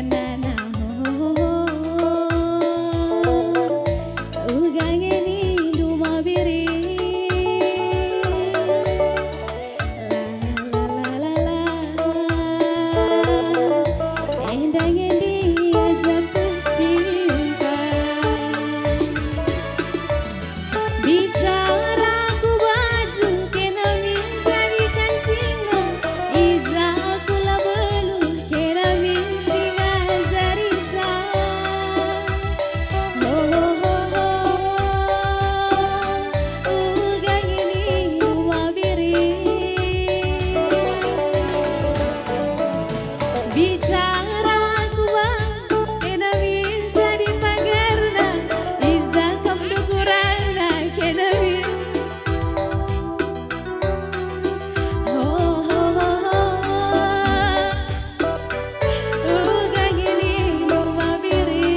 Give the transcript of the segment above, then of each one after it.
ngenana ugang ini duma biri la la la la endang endi jatuh cinta bicara ku baju kena minta dikancingna iza aku la belu kena min singa zarisa ugang ini dua biri bicara ku bang kena minta di pagarna iza kam dukurana kena min ugang ini dua biri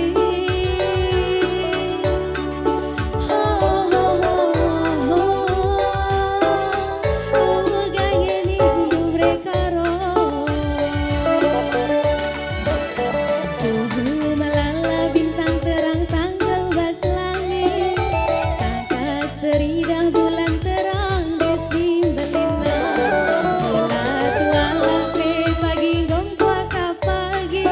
ugang ini mereka melala bintang terang tanggal bas langit takas teridah bulan terang desimbelina bola tuala pe pagi gompa ka pagi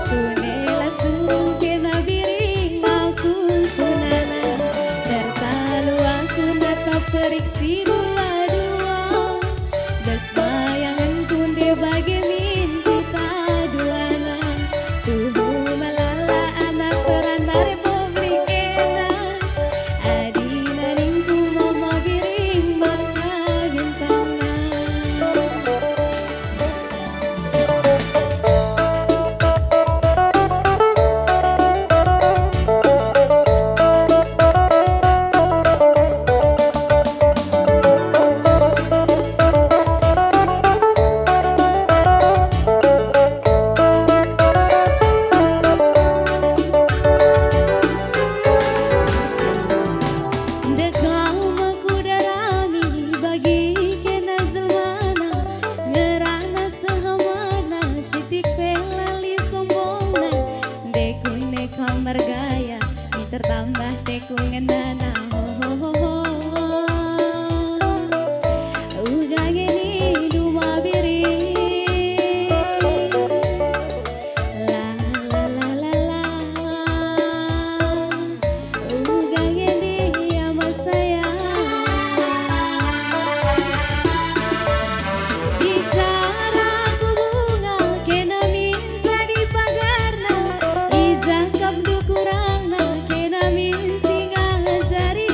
kunela surung kena biring aku kunana tertalu aku natap periksi dua-dua bes bayangan kunde bagi min kita duana tuhu malala anak peranda Republik Enak adina ningku mama biring baka bintangna dekau makudarami bagi kena zelmana ngerana sehamana sitik pelali sombongna dekune kamar gaya tertambah teku ngenana ugang ini dua biri la la la la la ugang ini ama sayang bicara ku bunga kena minta di pagarna iza kam dukurangna kena min singa zari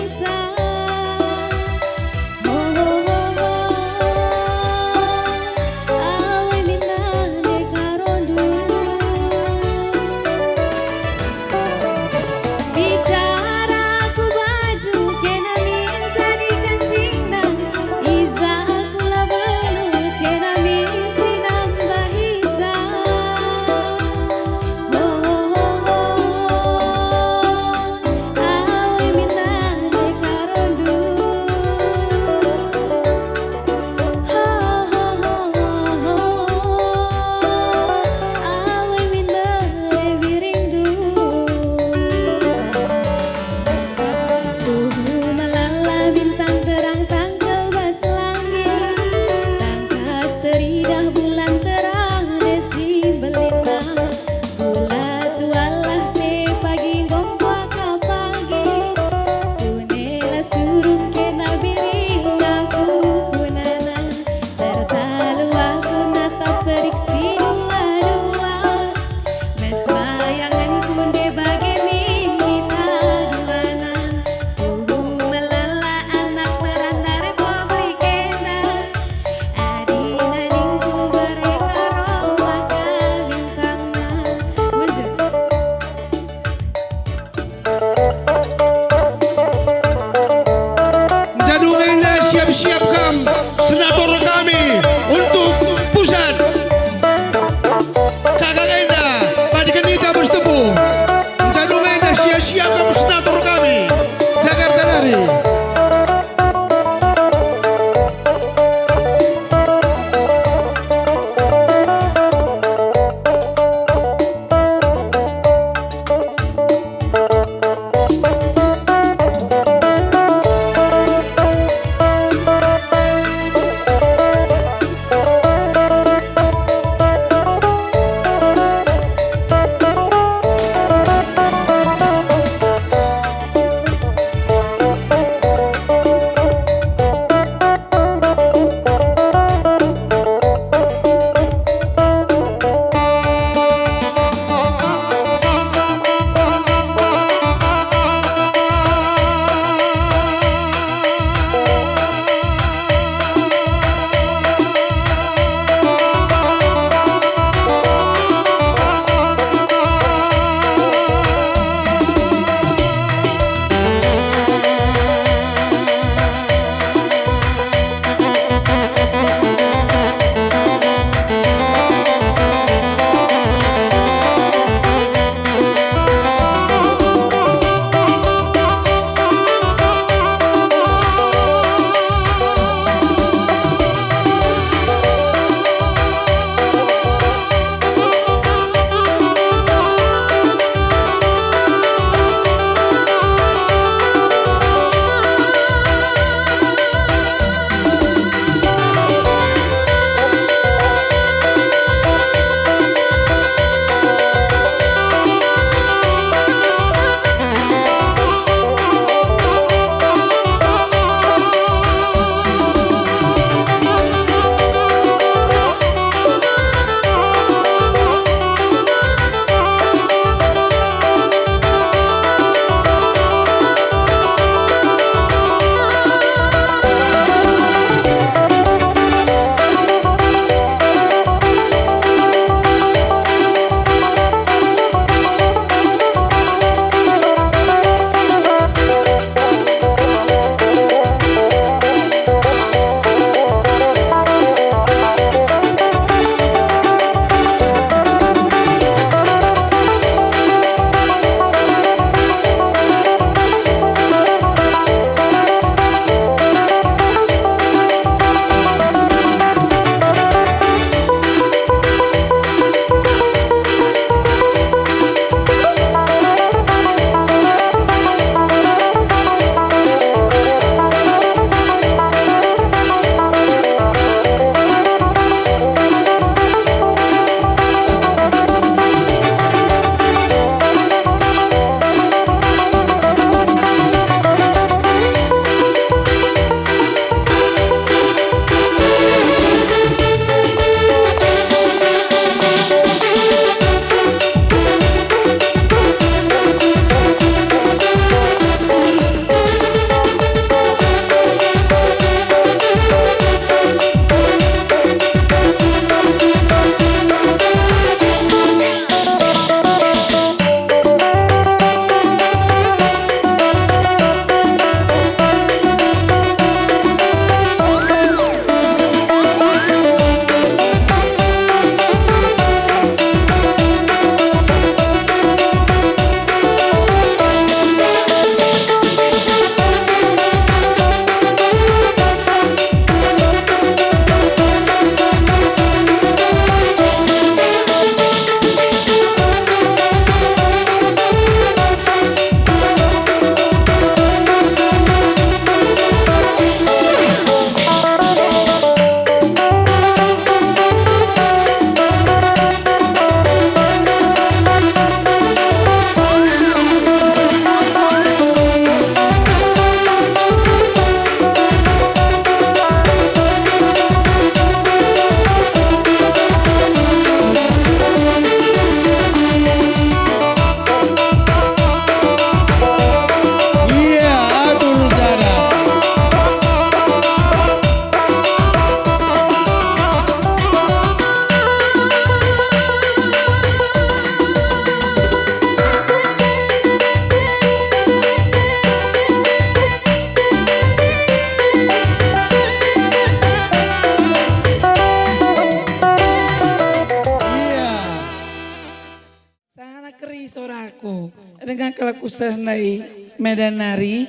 Sana keri soraku dengan kalaku sehnai medan nari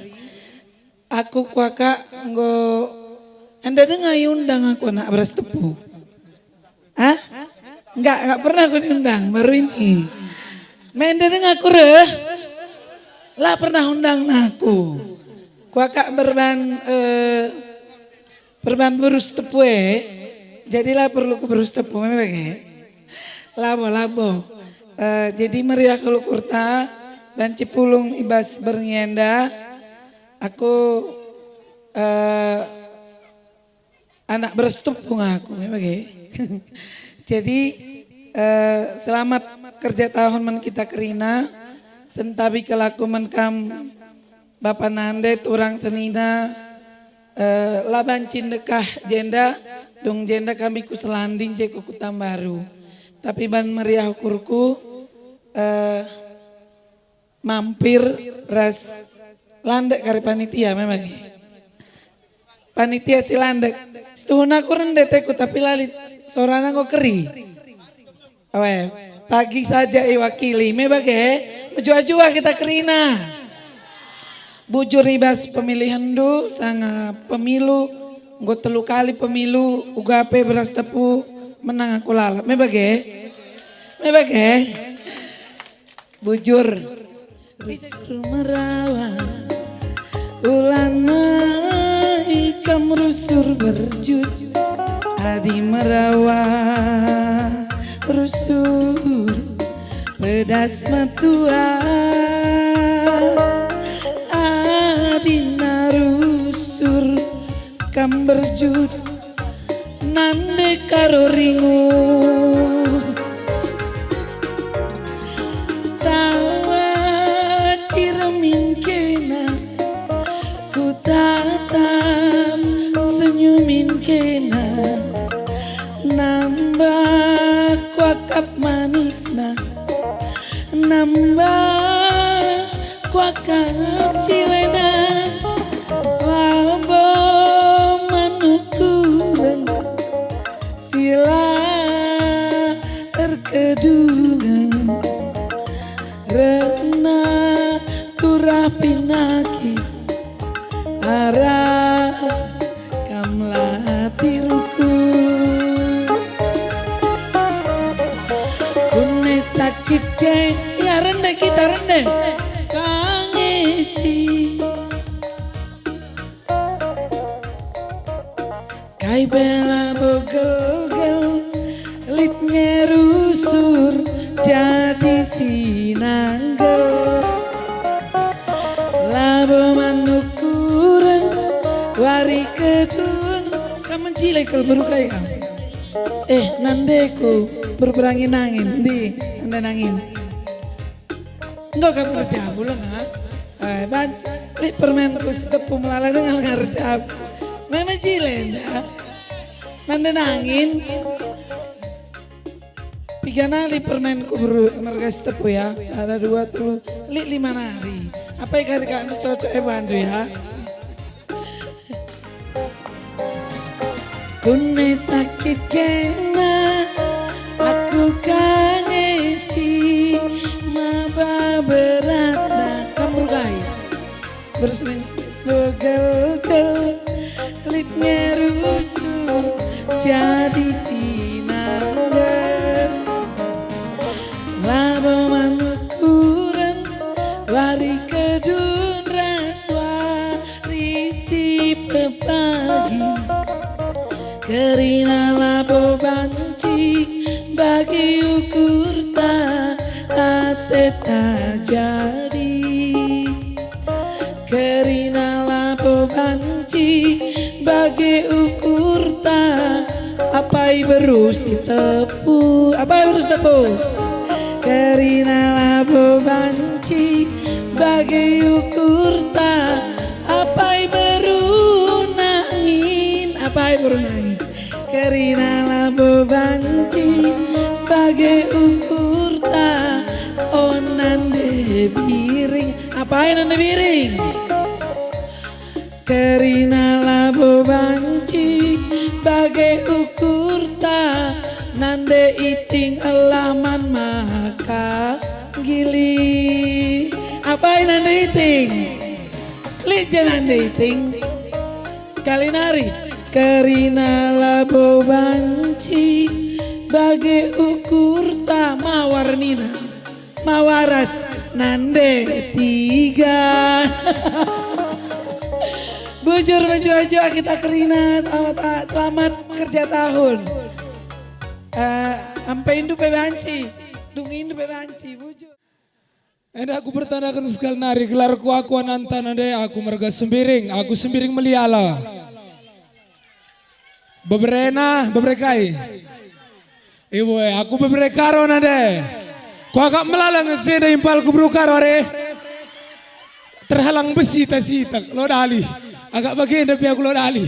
aku kuaka nggo anda dengar undang aku nak beras tepu. Hah? Enggak pernah aku diundang baru ini. Menda dengar aku lah pernah undang aku. Kuaka berban berus tepu jadilah perlu ku berus tepu memang labo. Jadi meriah kalau kurta banci pulung ibas bernyenda aku anak berstupung aku memang jadi selamat kerja tahun men kita kerina sentabi kelaku menkam Bapak Nande turang senina laban cindekah jenda dong jenda kami ku selanding jeku Kutambaru tapi ban meriah ukurku mampir ras landek kari panitia memang panitia si landek setuhuna aku rendeteku tapi lalit sorana kok keri pagi saja wakili memang jua-jua kita kerina bujur ribas pemilihan du sanga pemilu nggo telu kali pemilu ugape beras tepu menang aku lalap memang bujur Rusur merawat ulana ikam rusur berjud adi merawat rusur pedas matua adina rusur kam berjud nande karo ringu senyumin kena nambah kuakap manisna nambah kuakap cilena labo manukuran sila terkedungan rena turah pinaki arah kamlah tiruku kune sakit ke ya rendah kita rendah kangesi kai bela bogel-gel litnya rusur jadi sinanggel labo manukuran wari kedun kamu cilekel baru kayak nandeku berperangin angin di anda nangin enggak kamu ngerjabu lo nggak banci li permenku setepu melala dengan ngerjabu memang cilenda nanda nangin pigana li permenku merga setepu ya ada 2 3 li 5 nari apa yang kata cocok bantu ya kune sakit kena aku kangesi maba beratna kamu gai berseling begel-gel litnya rusuk jadi sinangger labo manukuran wari kedun raswa risi pepagi kerina labo banci bagi ukur ta ate ta jadi kerina labo banci bagi ukur ta apai berusi tepu apai berus tepu kerina labo banci bagi ukur ta apai berunangin apai berunangin kerina labo banci bagai ukur ta onande biring apain nande biring kerina labo banci bagai ukur ta nande iting alaman maka gili apa yang dating li jangan dating sekali nari kerina labo banci bagi ukur tak mawarnina mawaras nande tiga bujur bejo kita kerina selamat kerja tahun sampai Indu Bebanci dung Indu Bebanci bujur. Enda aku bertandakan sekali nari gelarku aku anantan ade aku merga sembiring aku sembiring meliala beberena beberekai ibu aku beberekaro nade ku agak melalang senda impal ku berukaro are terhalang besi tasitak lo dali agak bagian tapi aku lo dali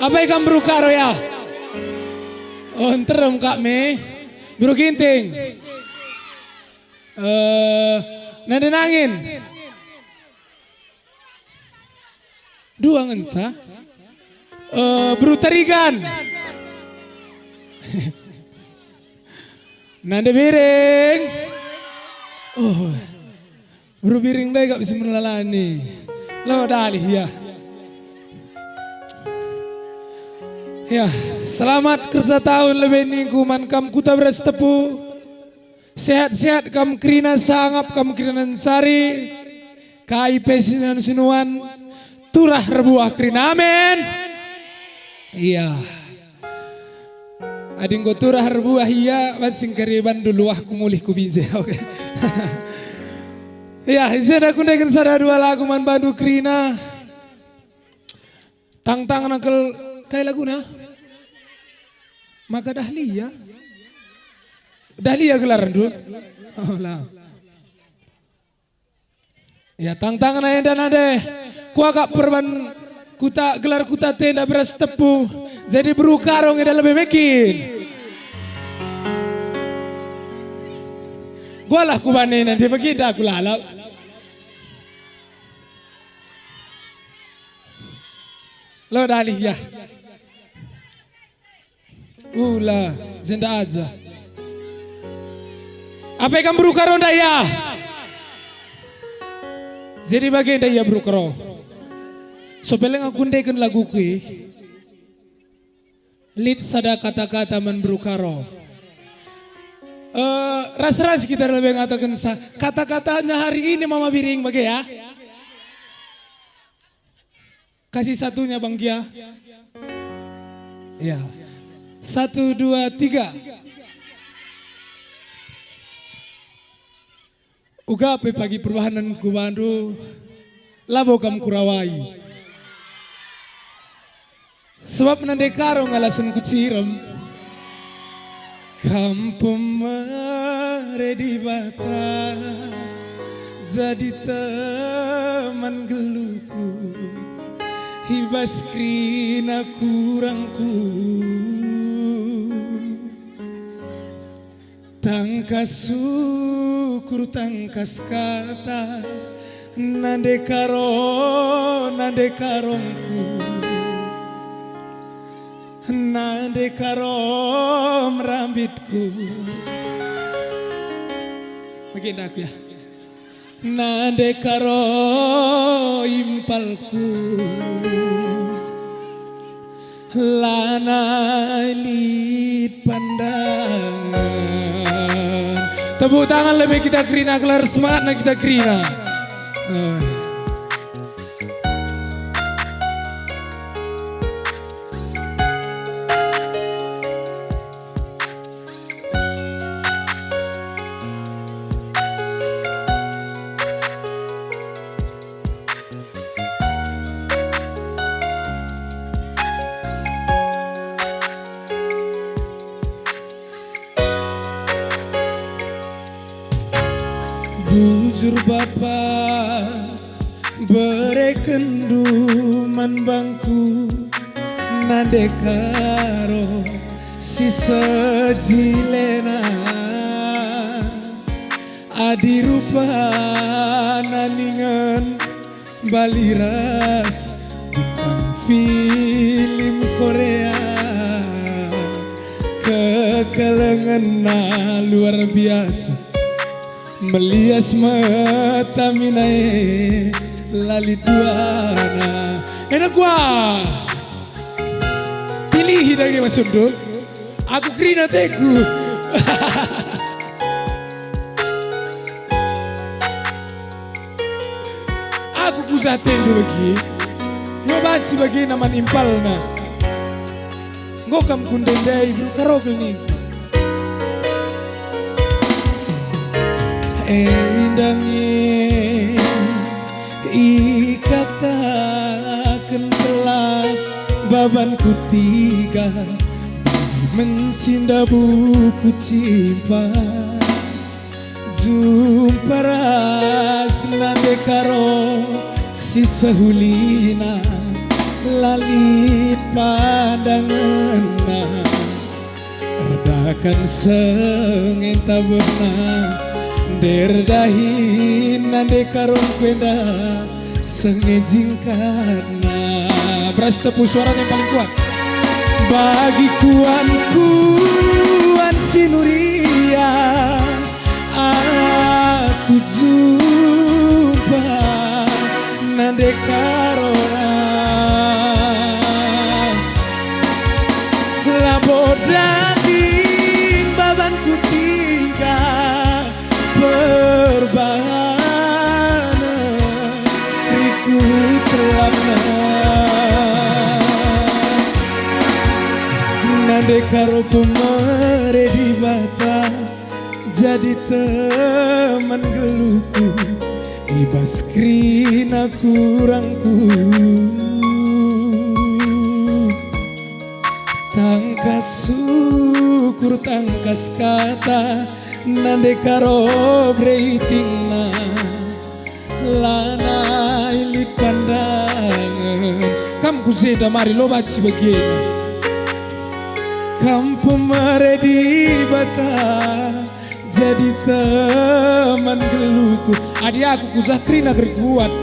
apa ikan berukaro ya oh enterem kak me biru ginting nade nangin dua ngenca biru terigan nade biring oh biru biring deh gak bisa melalani lo dalih ya ya selamat kerja tahun lebih ningkuman kam kuta beras tepu sehat-sehat kam krina sangap kam krina sari KIP sinan sinuan turah rebuah krina amin iya ading go turah rebuah iya bansing keriban dulu aku mulih ku binje oke iya izin aku dengan sada dua lagu man bandu krina tang-tang nakel kayak lagu na maka dahlia dahlia gelaran dulu oh lah ya tang-tang na dan ade ku agak perban kuta gelar kuta tenda beras tepu jadi berukarong yang lebih mekin gua lah ku bane nanti begitu aku lalap lo dalih ya Ula, zenda aja. Apa yang berukaro daya? Jadi bagian daya berukaro. So peleng aku ndekan lagu kui. Lit sada kata-kata man berukaro. Ras-ras kita lebih ngatakan kata-katanya hari ini Mama Biring bagai ya. Kasih satunya Bang Gia. Ya. 1, 2, 3. Ugape pagi perwahanan ku bandu labo kam kurawai. Sebab nande karo ngalasan ku ciram. Kampung mare di bata jadi teman geluku. Hibas krina kurangku tangkas syukur tangkas kata nande karongku nande karom rambitku begini aku ya nande karo impalku lana lit pandangan. Tepuk tangan lebih kita kerina kelar semangatnya kita kerina. Bujur Bapak berekenduman bangku nande karo si sejilena adi rupa naningan baliras bintang film Korea kekelengan luar biasa melias mata minae lali duana. Enak gua pilih lagi Mas Sundul. Aku krina teku. Aku kusaten dulu lagi. Nyoba si bagi nama impal na. Ngokam kundendai bro karogel nih. Indangnya ikatakan telah babanku tiga mencinta buku cinta jumpa ras nande karo si sehulina lalit pandangan redakan sengen tak benar derdahin nande karon kwenda sengejingkana. Beras tepu suaranya yang paling kuat. Bagi kuan sinuria aku jumpa nande karona labo daging babanku tiga berbahana riku terlana nande karo pemere di bata jadi teman geluku ibas krina kurangku tangkas syukur tangkas kata nande karo breitingna lana ilit pandangan kam kuzeda mari lo baci begini kam pemare di bata jadi teman geluku adi aku kuzah krina kerikuan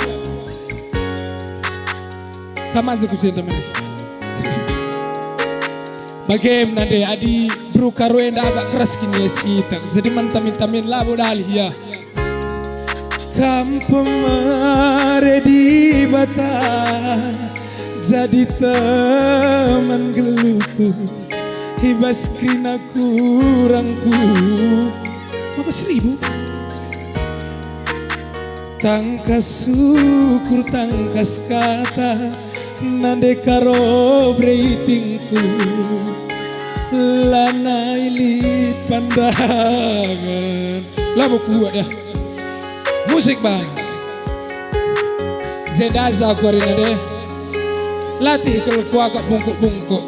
kam aja kuzeda mari bagaimana deh adi bro karuenda agak keras kini ya kita jadi mantamin-tamin labo dalih ya kampemare di bata jadi teman geluku hibas krina kurangku maka 1000 tangkas syukur tangkas kata nande karo breitingku lana ilit pandangan labo kuat ya musik bang Zedaza aku hari ini deh latih kalau ku agak bungkuk-bungkuk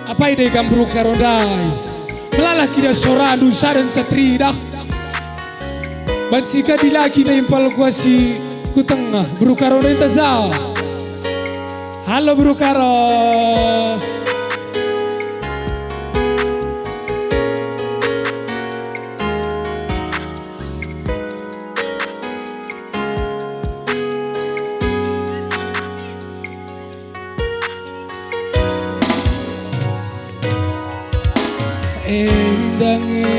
apa ide gambru karodai melalah kita soradu sadan satridah bansika dilaki na impal kuasi ku tengah bro karo na intaza halo bro karo endangnya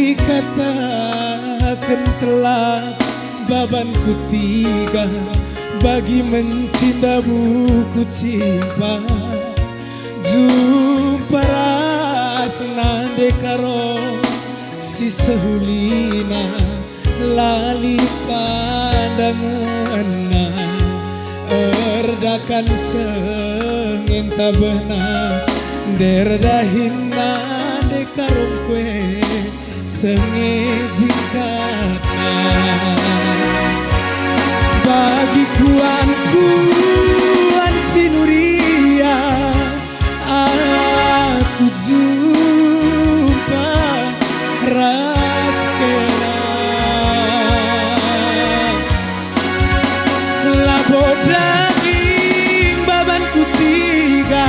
ikatakan telah babanku tiga bagi mencinta buku cinta jumpa ras nande karo si sehulina lali pandangan erdakan sengen tak benar derdahin nande karung kue sengejingkana bagi kuan sinuria aku jumpa ras kena labo daging babanku tiga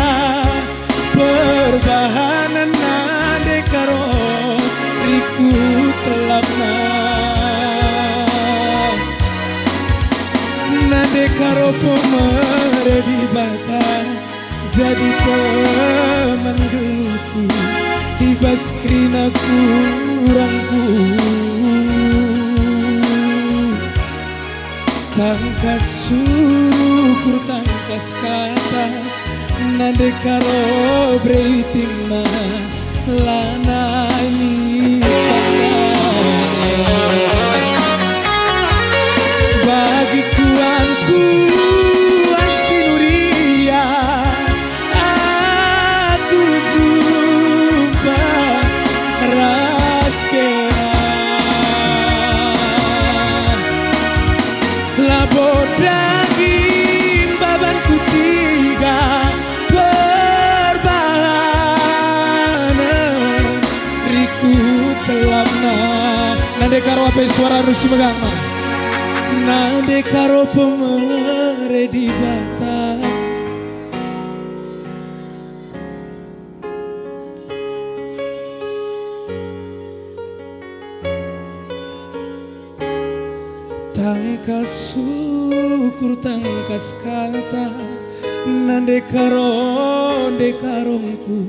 perbahanan nade karo riku telapna nade karo pemere jadi teman geluhku, hibas krina kurangku. Tangkas syukur tangkas kata nade karo breitingna lana ini bagi kuanku ansinuria aku jumpa raspera labo daging babanku tiga berbahanan riku telapna nade karo ape suara rusi megama nade karo pemere di bata tangkas syukur tangkas kata nade karongku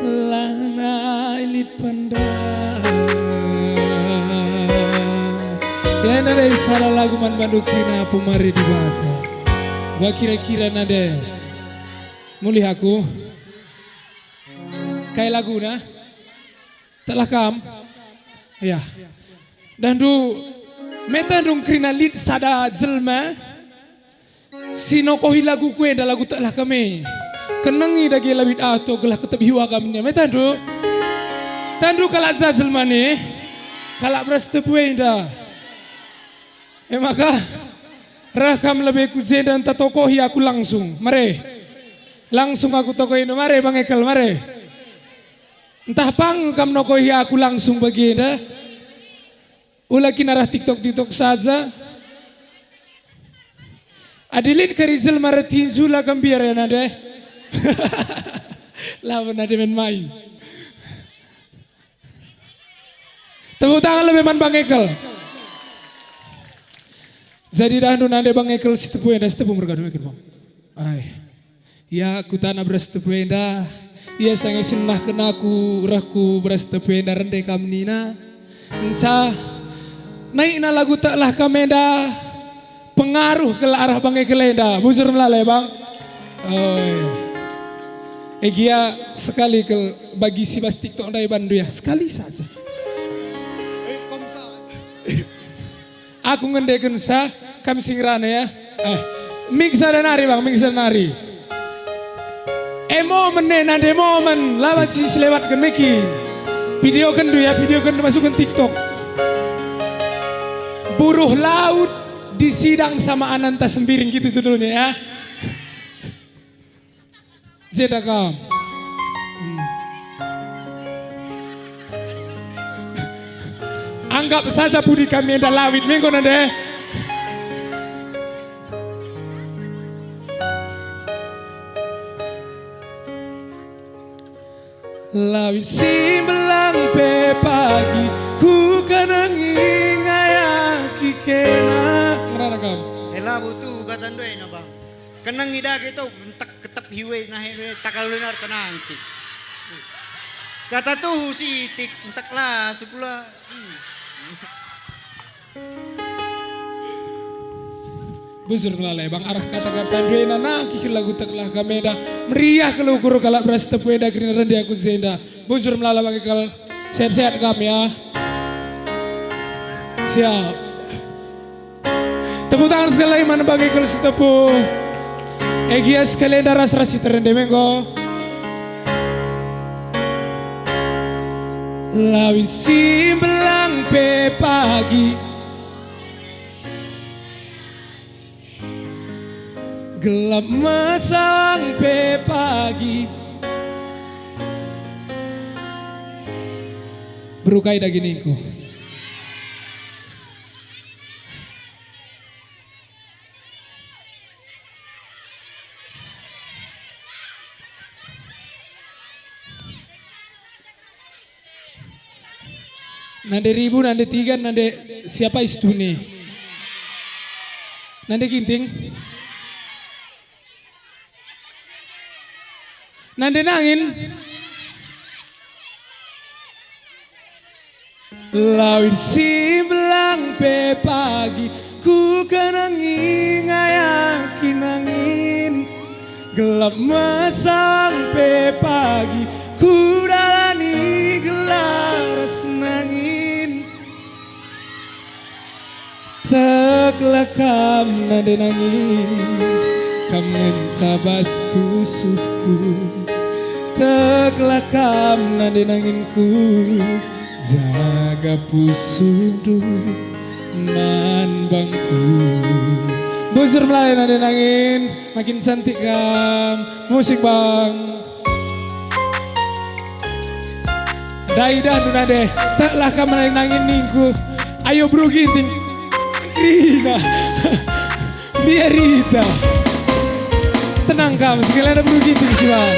lana ilit pandang ya nade salah lagu man bandu krina pemari di bata gua kira-kira nade mulih aku kayak lagu na telah kam ya dan du meta dong krina lit sada jelma sinokohi lagu kue da lagu telah kami kenangi dagi labit ato gelah ketep hiwa kaminya meta do tandu kala za jelma ne kala berste bue inda maka rakam lebih kuzen dan tatokohi aku langsung langsung aku tokohi no mare Bang Ekel mare entah pang kam nokohi aku langsung baginda ulah kinarah TikTok saja. Adilin kerizal maratin zula kambiar ya nade. Lawan nade main. Tepuk tangan lebih man Bang Ekel. Jadi dah nade Bang Ekel si tepu enda si tepu mergadu Ekel Bang. Ay, ya aku tanah beras tepu enda. Ia sangat senah kenaku rahku beras tepu enda rendai kamnina. Encah naik na lagu taklah kamenda pengaruh ke arah Bang Ekelenda bujur melalai Bang Egia sekali ke bagi si bas TikTok dari Bandu ya sekali saja aku ngendekan sa kami singrana ya mingsa dan nari Bang mingsa dan nari momen nade momen lawat si selewat ke miki video kendu ya video kendu masukkan TikTok buruh laut di sidang sama Ananta Sembiring gitu judulnya ya. Jedakam. Anggap saja budi kami ada lawit minggu nade. Lawit simbelang pe pagi ku kanangi kena ngerana kam ela butuh katan doy na Bang kenang ida gitu entak ketep hiwe nah takal lunar tenangki kata tuh si tik entak lah sepula busur melalai Bang arah kata-kata doy na kikil lagu taklah kameda meriah kalau ukur kalak beras tepueda krina rendi aku zenda busur melalai Bang Ekal sehat-sehat kami ya siap. Tepuk tangan sekali lagi mana Bang Ekel Sitepu. Egia sekali daras rasi terende menggo. Lawi simbelang pe pagi. Gelap masang pe pagi. Berukai dagingku. Nande ribu, nande tiga, nande siapa istune? Nande ginting? Nande nangin. Lawin si belang pe pagi ku kenangi ngayakin angin gelap mesang pe pagi ku dalani gelaras nangin teklekam nade nangin kamen cabas pusuku teklekam nade nanginku jaga pusudu man bangku Buzur Melayu nade nangin makin cantik kam musik bang Daidah nunade taklah kam nade nangin ningku ayo bro ginting Krina biar Rita tenang kam sekalian ada bro ginting sih bang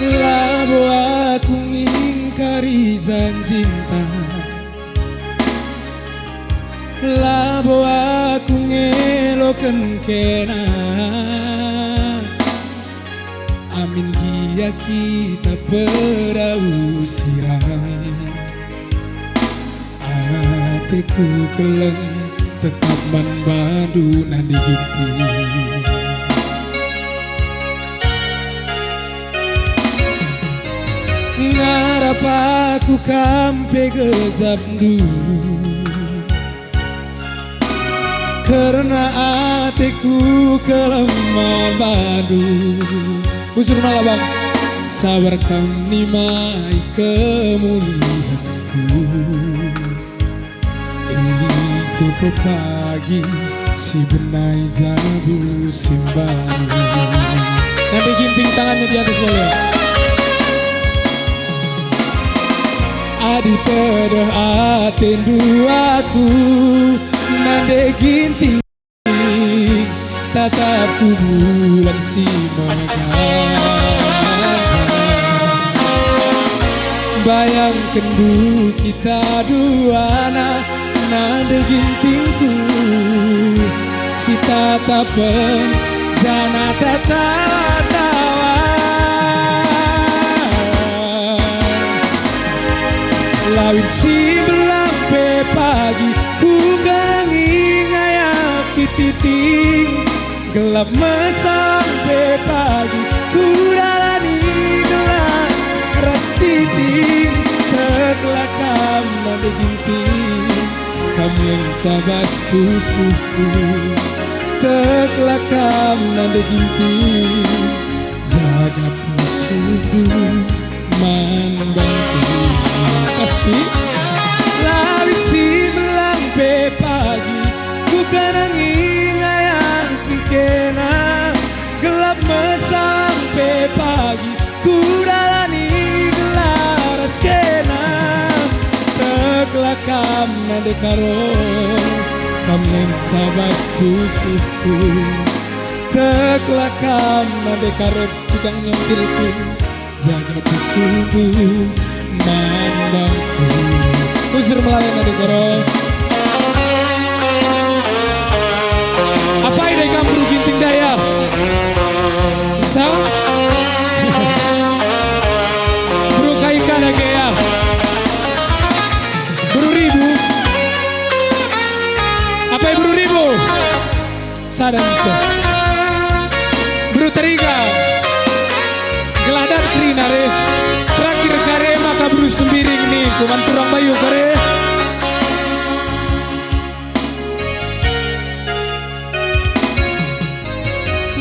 Labu aku ingkari janjinta Labu aku ngeloken kena Amin gia kita perahu sirang Hatiku keleng tetap manbadu nandi ginti Ngarap aku kampe gejap dulu Karena hatiku kelemah badu Busur malah bang Sabar kami mai kemuliaanku Ini cepet pagi si benai jabu simbaru Nanti ginting tangannya di atas boleh Adi pada aten duaku Nande ginting tatap bulan si meganja Bayangkan du kita duana Nande gintingku Si tatapan jana tatawa Lawin si belang pe pagi ku gangi ngayaki titing gelap mesang pe pagi ku dalani gelap ras titing teklakam nade ginting kamen cabas pusuku teklakam nade ginting jaga pusuku mandangku pasti Lawi si belang pe pagi ku kenangi ngayang kikena gelap mesang pe pagi ku dalani gelaras kena teklakam nade karo kamen cabas pusuku teklakam nade karo tukang nyontilku jaga pusuku mandangku Buzur Melayu nade karo apa ini kamu ginting daya so bro kaika lagi ya bro ribu apa ya bro ribu sadar bro teriga geladan krina re terakhir kare maka bro sembiring nih kuman turang bayu kare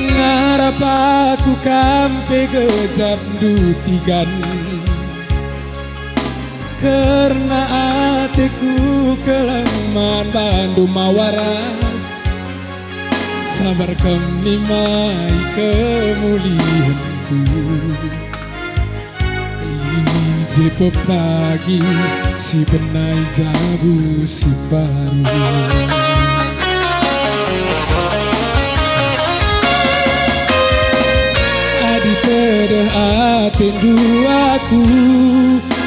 ngarap aku kampe gejap dutigan karena hatiku kelemahan bandu mawaras sabar kami mai kemuliaanku Jepo pagi si benai jabu si baru Beda aten duaku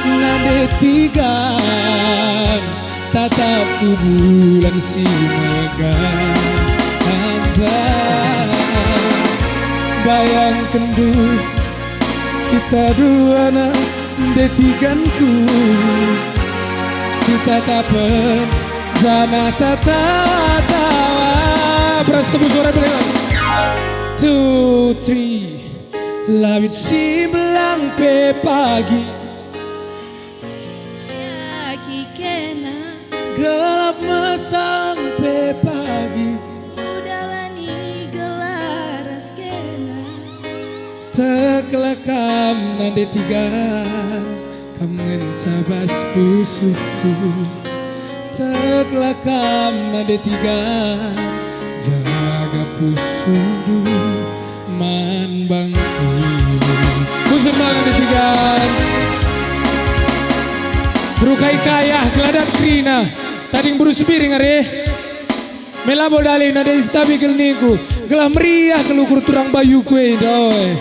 nade tigan tatap ku bulan si megang anjay bayangkan dulu kita dua na detiganku si tatapan jana tatawa beras tebus suara bilang 2, 3 Labit si belang pe pagi Aki kena gelap sampai pagi udalani gelaras kena tekelakam nade tigan kam ngencabas pusuku tekelakam nade tigan jaga pusudu man bangku pusuk nade tigan berukai kaya geladak krina tading burus piring are melabo dali nade istabi kelniku gelah meriah kelukur turang bayu kue doy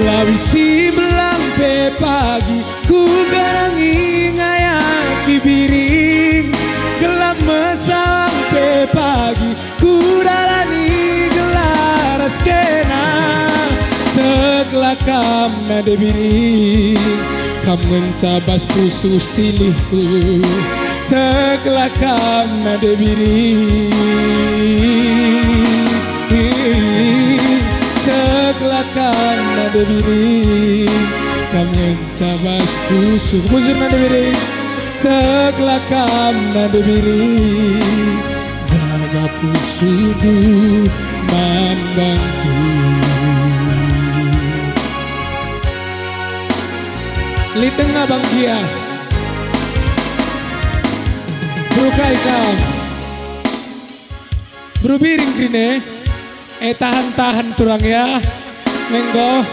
lawi si belang pe pagi ku berangi ngayaki biring gelap sampai pagi ku dalani gelaras kena teklakam nade biring kam mencabas pusu silihku teklakam nade biring teklakam nade biring kam mencabas pusu buzur nade biring teklakam nade biring jaga pusudu mandangku litengah bang dia berukai kam berubiring krine tahan-tahan turang ya menggo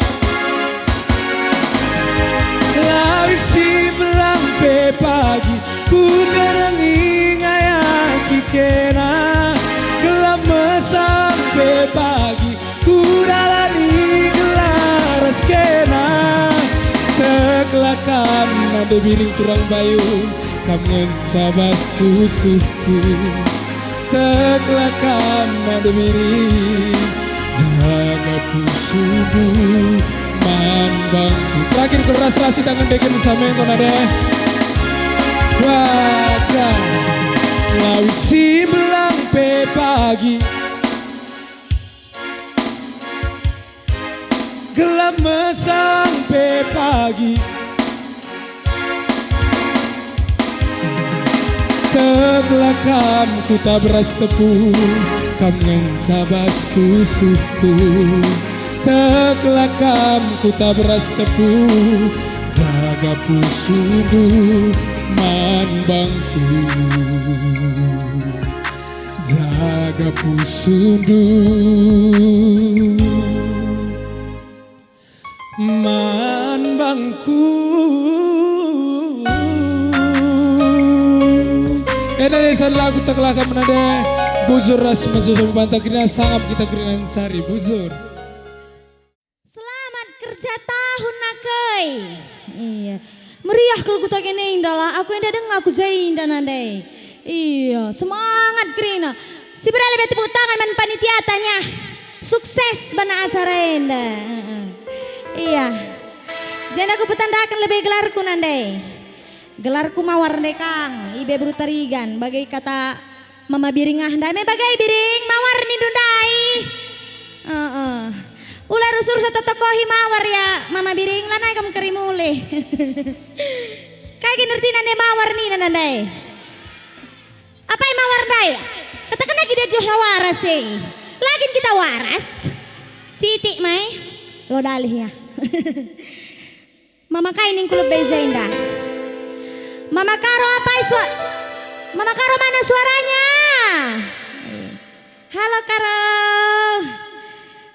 lawi si belang pe pagi ku berangi ngayaki kena gelap sampai pagi ku dalani gelaras kena teklakam nade biring turang bayu kam ngencabas pusuku teklakam nade biring jaga pusudu mandangku terakhir keberasrasi tangan deken sama yang nade wajah lawi si belang pe pagi gelap sampai pagi teklakam ku tabras tepu kam ngencabas pusuku teklakam ku tabras tepu jaga pusudu man bangku jaga pusudu man bangku Edan lagu teklakam nade buzur ras masusun bantah kena sangap kita kena sari buzur. Selamat kerja tahun nakai. Iya. Meriah kalau ku kene indalah aku yang dadeng aku jai indah nandai. Iya, semangat Krina. Si berale tepuk tangan man panitia tanya. Sukses bana acara indah. Iya. Jangan aku petandakan lebih gelarku nandai. Gelarku mawar nekang, ibe brutarigan bagai kata mama biring ahdai me bagai biring mawar ni dundai. Ular usur satu tokohi mawar ya mama biring lanai kamu kerimule. Kayak ngerti nande mawar ni nandai. Apa yang mawar dai? Katakan lagi dia jual waras sih. Lagi kita waras. Siti mai lo dalih ya. Mama kainin kulub beja indah. Mama Karo Mama Karo mana suaranya? Halo Karo.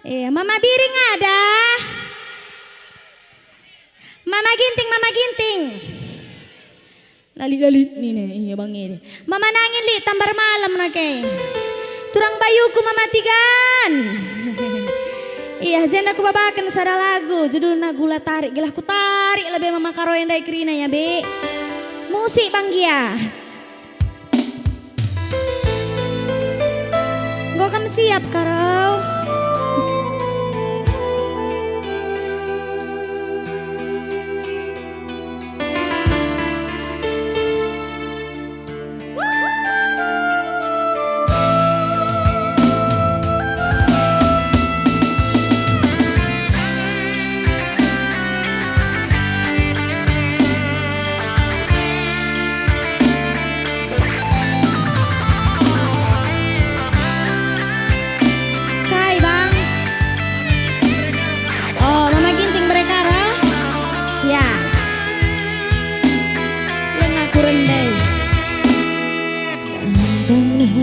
Iya, Mama Biring ada. Mama Ginting. Lali nih iya bang ini. Mama nangin li tambar malam nake. turang bayuku mematikan. Iya, jen aku babakan sada lagu judulna Gula Tarik. Gelah ku tarik lebih mama karo endai krina ya, Be. Musik Bang Gia. Gua kan siap karo.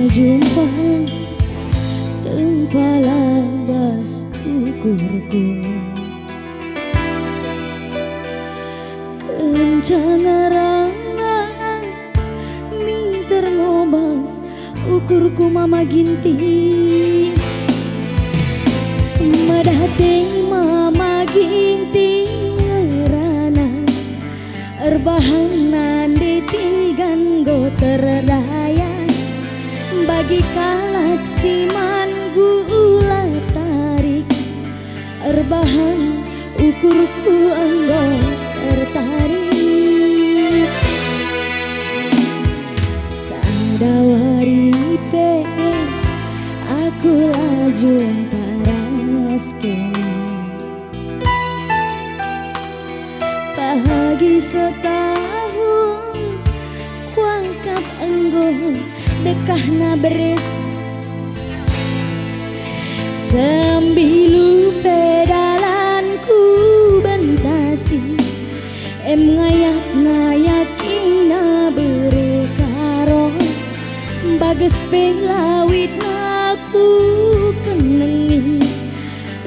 Jumpa tempalan bas ukurku kencang ranang mi termobang ukurku mama ginting madating mama ginting rana erbahanan ditigan go terdaya bagi kalak siman gula tarik erbahan ukurku anggo tertarik sadawari pe aku laju paras kene pagi setahun kuangkap anggo dekah na beret sembilu pedalanku bentasi ngayakina berekaro bagas pelawit aku kenengi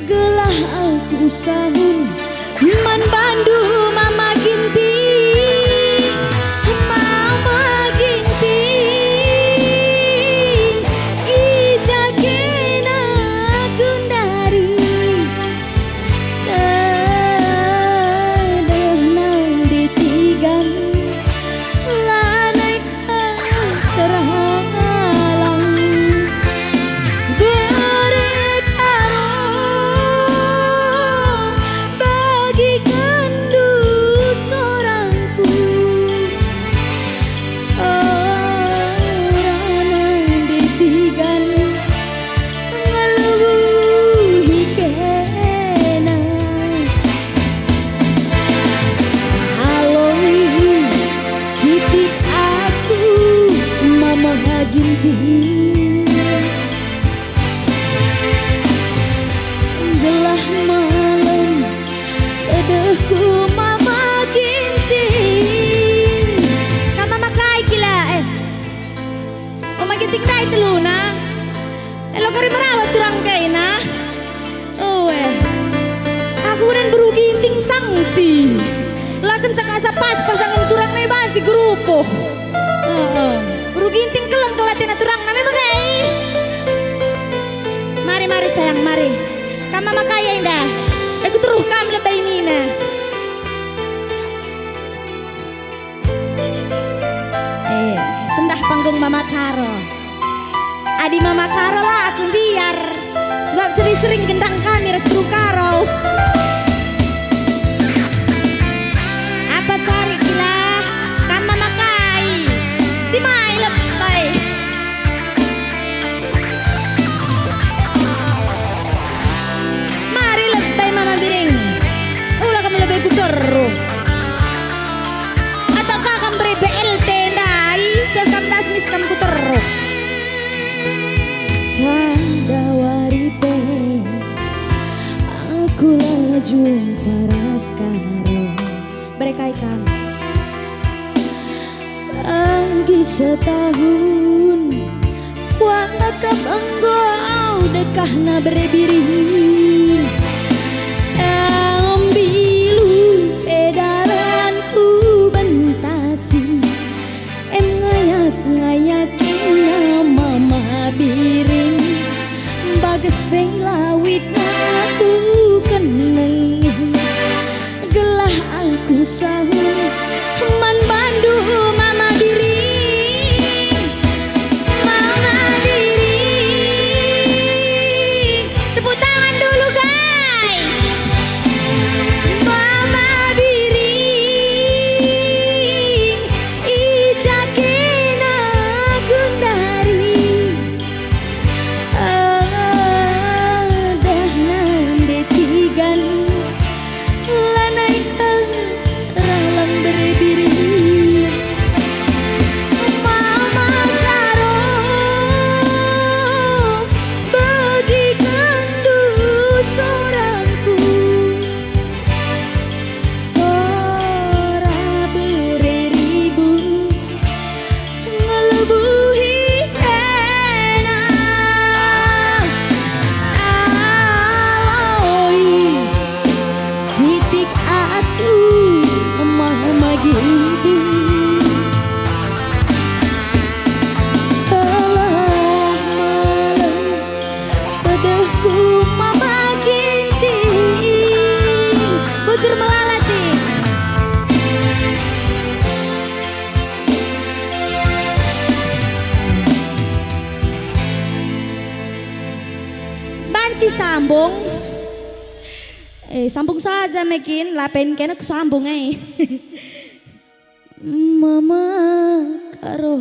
gelah aku sahun man bandu mama ginti gelah malam kedehku mama ginting kama makai kila mama ginting dai teluna elo kari merawat turang kaina aku udah beru ginting sangsi laken sakasa pas pasangan turang nai banci grupo beru ginting kelang kelatina turang nami makai mari sayang mari kama makaya indah aku teruh kam lebay nina sendah panggung mama karo adi mama karo lah aku biar sebab sering-sering gendang kami restu karo apa cari gila kama makai dimai lebay mama biring ulah kamu lebih kuteru atau kakam beri BLT dai sekam dasmis kamu kuteru sadawari pe aku laju paras karo berekai kamu pagi setahun wakap enggau dekah na berebiring sambilu pedalanku bentasi ngayakina mama biring disambung. Sambung saja Mekin, lapen kena aku sambung Mama karo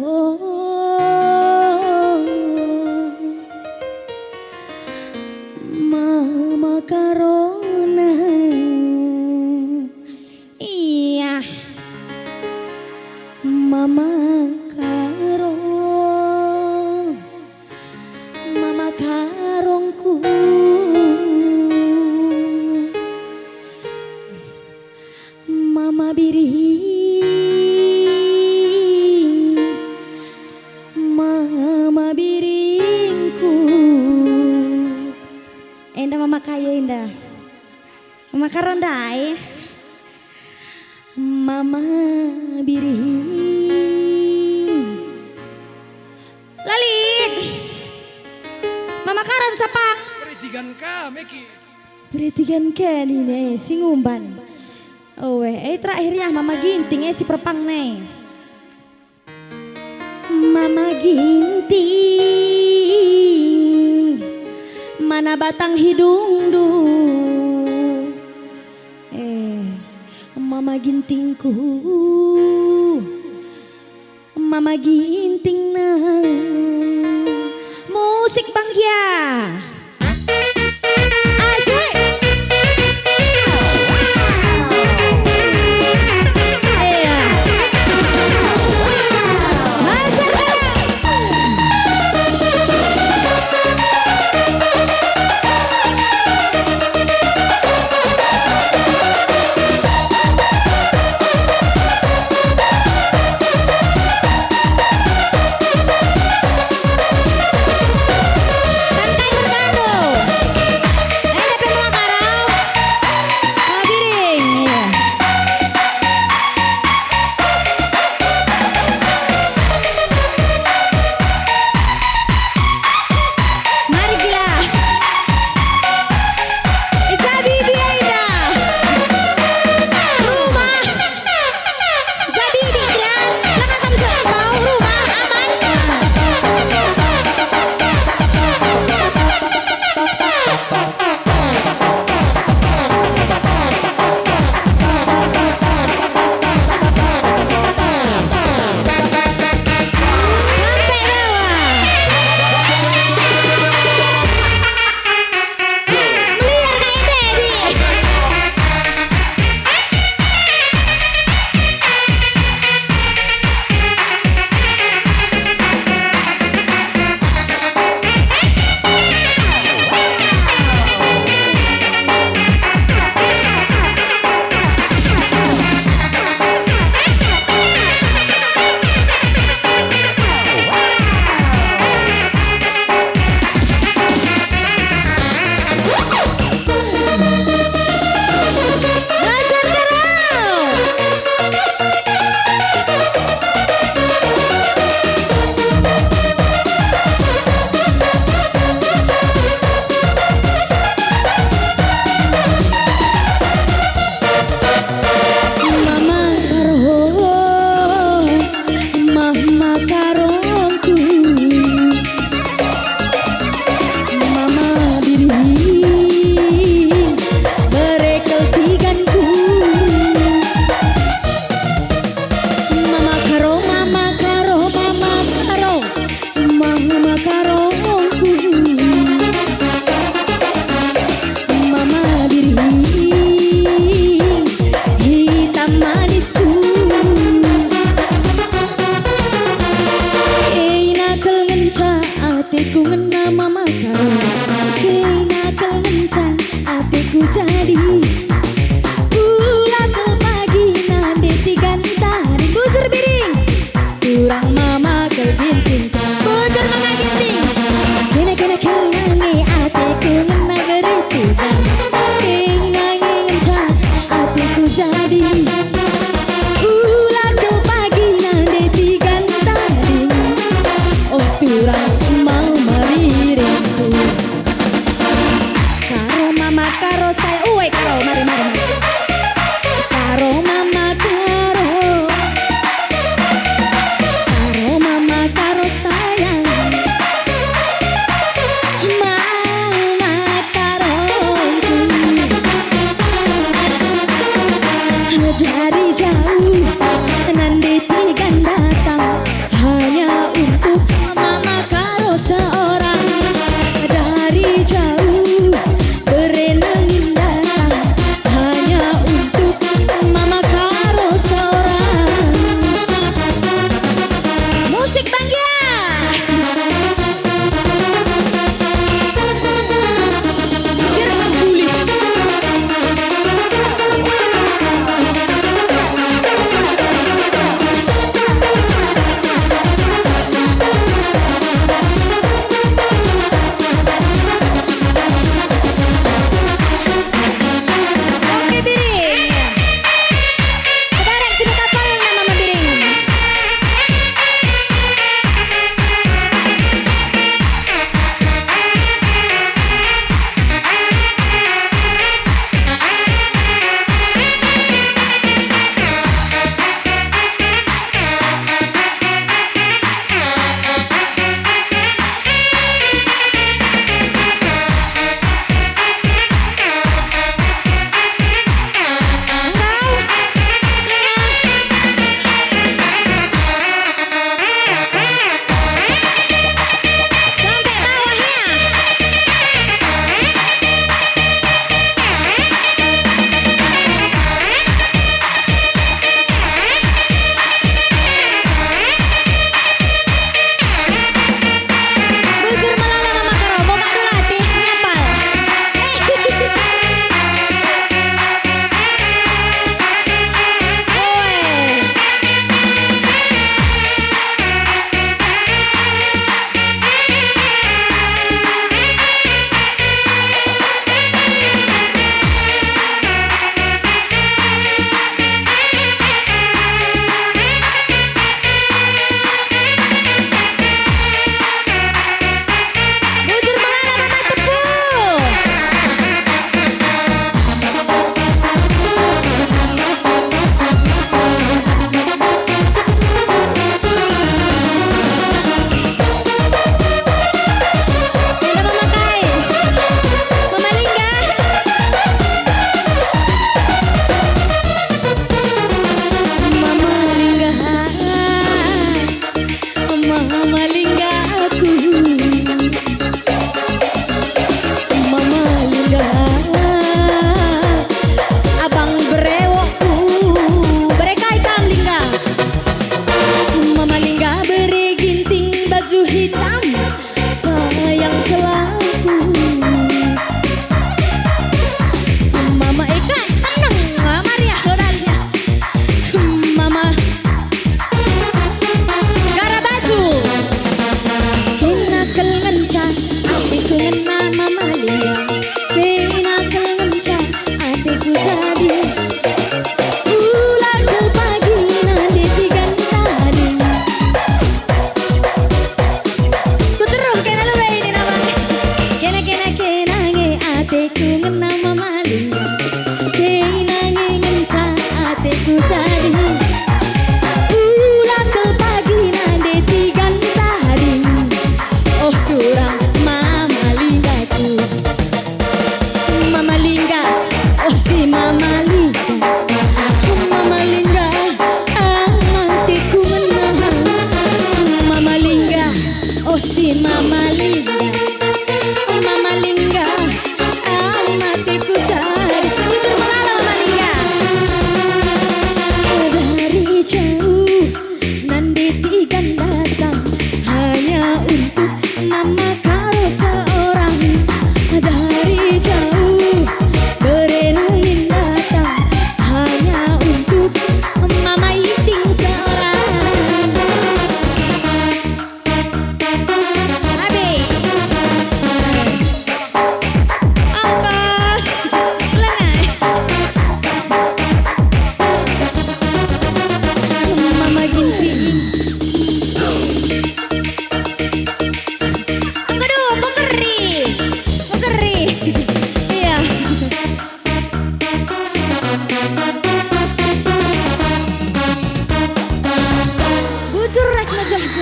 Mama karona iya Mama karo Mama karongku Mama biring Mama biringku Indah mama kaya indah Mama karondai Mama biring Lalit Mama karon sapang Pertigan ka, Meki. Perhatikan kan ini si ngumban Oh terakhirnya mama ginting si perpang nih Mama ginting Mana batang hidung du Mama gintingku Mama ginting nah Musik Banggia Asik Iya Hajar Mau mari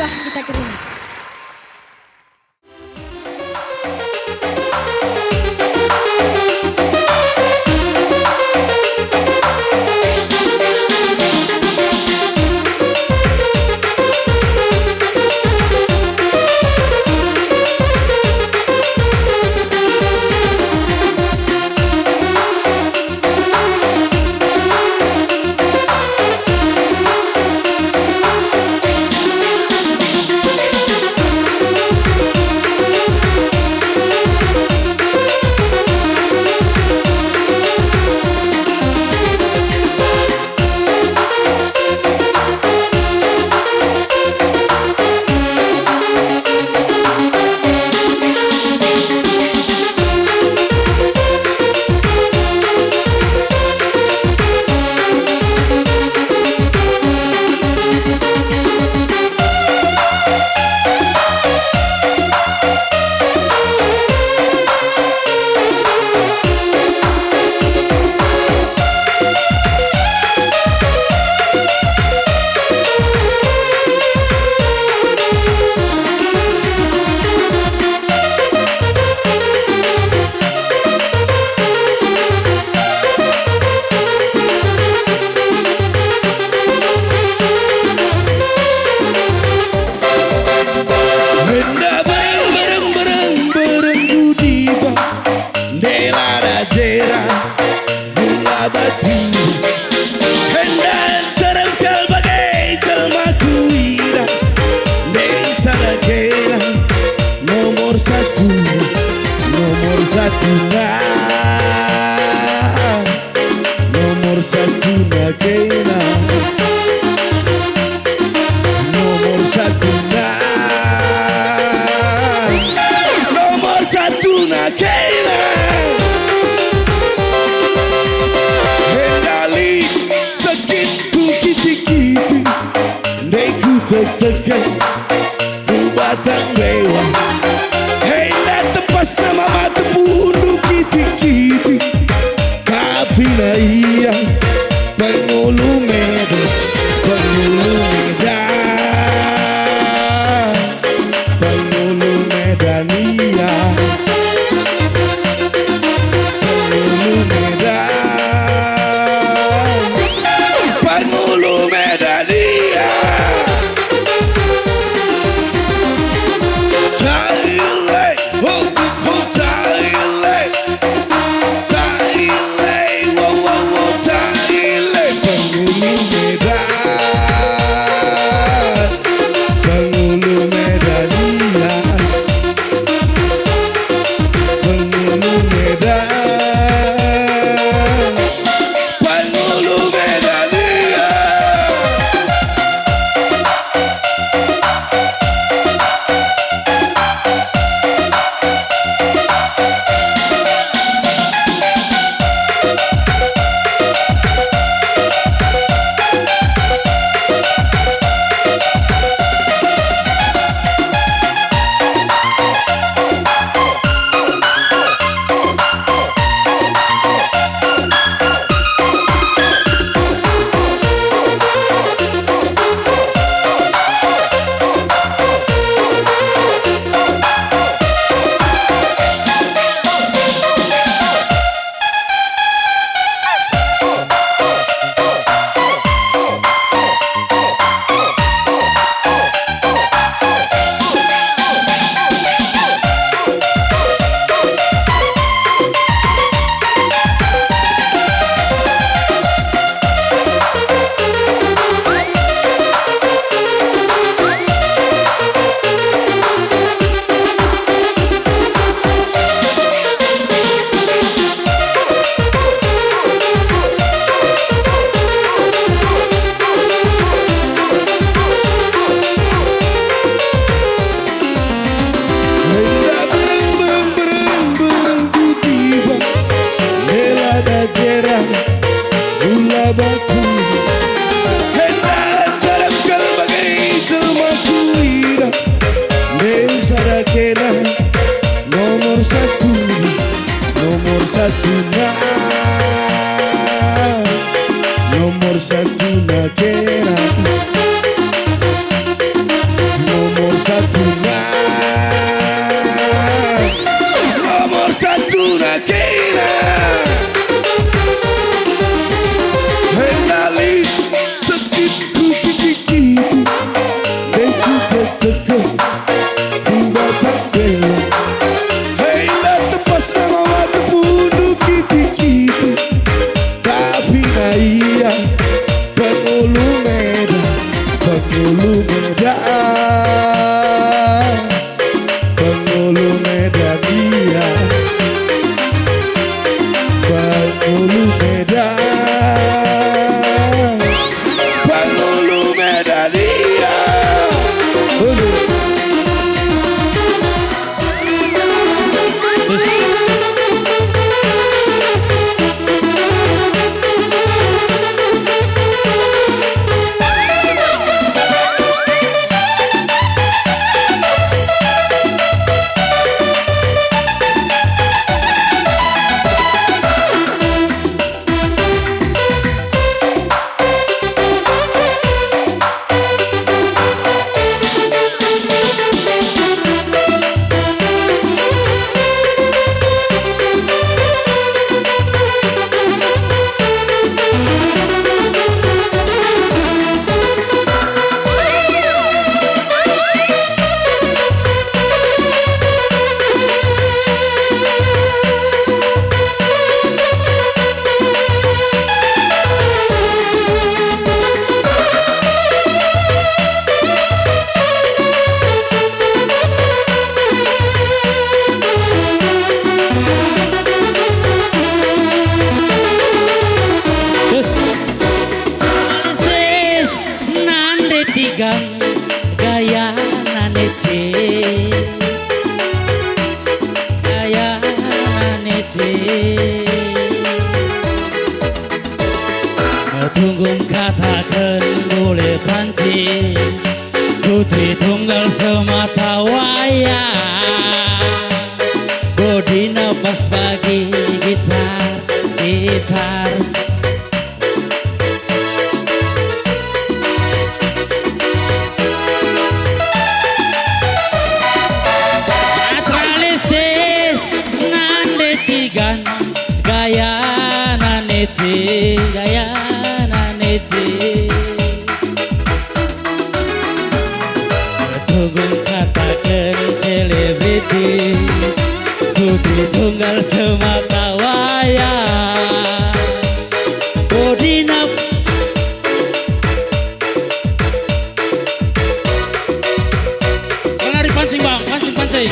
arah kita Krina. Nomor satu Nakena, nomor satu nomor satu Nakena. Hendali sakit ku kiti-kiti, neku tertekan ku batang dewa. Hendak tempas nama mata pundu kiti-kiti, tapi na iya pengulu Medan, pengulu Medan, pengulu Medan iya, pengulu Medan, pengulu Medan iya. Penghulu Medan, penghulu Medania, penghulu Medan, penghulu Medania. Hulu. Gaya nanece, gaya nanece, tunggung katakan boleh Prancis, putri tunggal semata wayang, bodi nafas bagi gitar. Gaya nanece, tunggung katakan selebriti, putri tunggal semata wayang, bodi sekarang dipancing bang, pancing.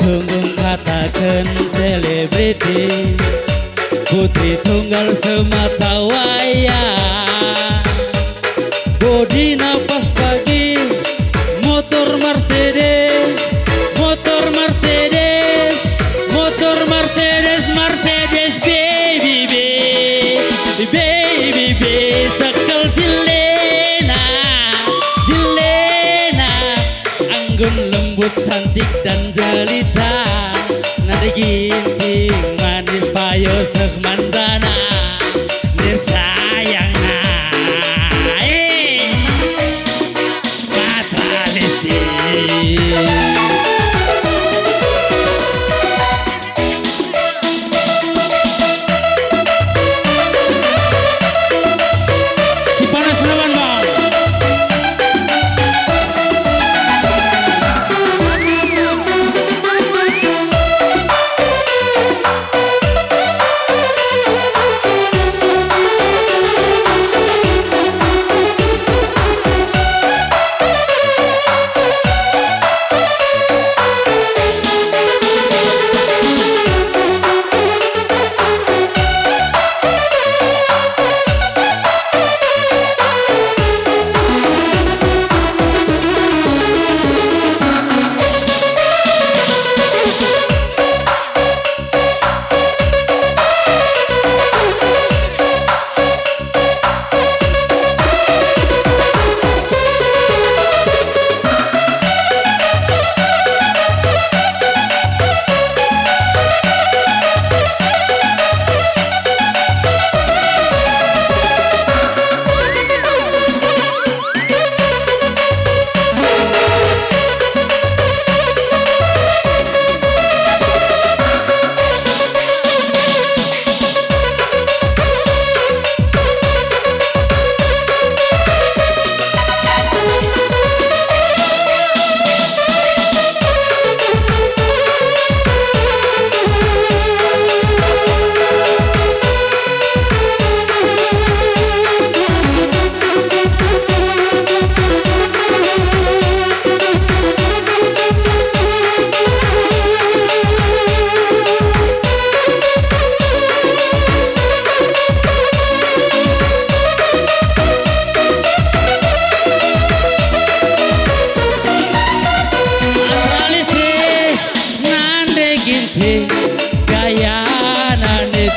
Tunggung katakan selebriti, putri tunggal semata wayang, bodi nafas bagi motor Mercedes, motor Mercedes, motor Mercedes, Mercedes, baby, baby, baby, baby, sekal jelena, anggun lembut cantik dan jelita, nada ginting manis payo sekmanzana, nih sayangna, Fatalisti. Si panas lawan bang.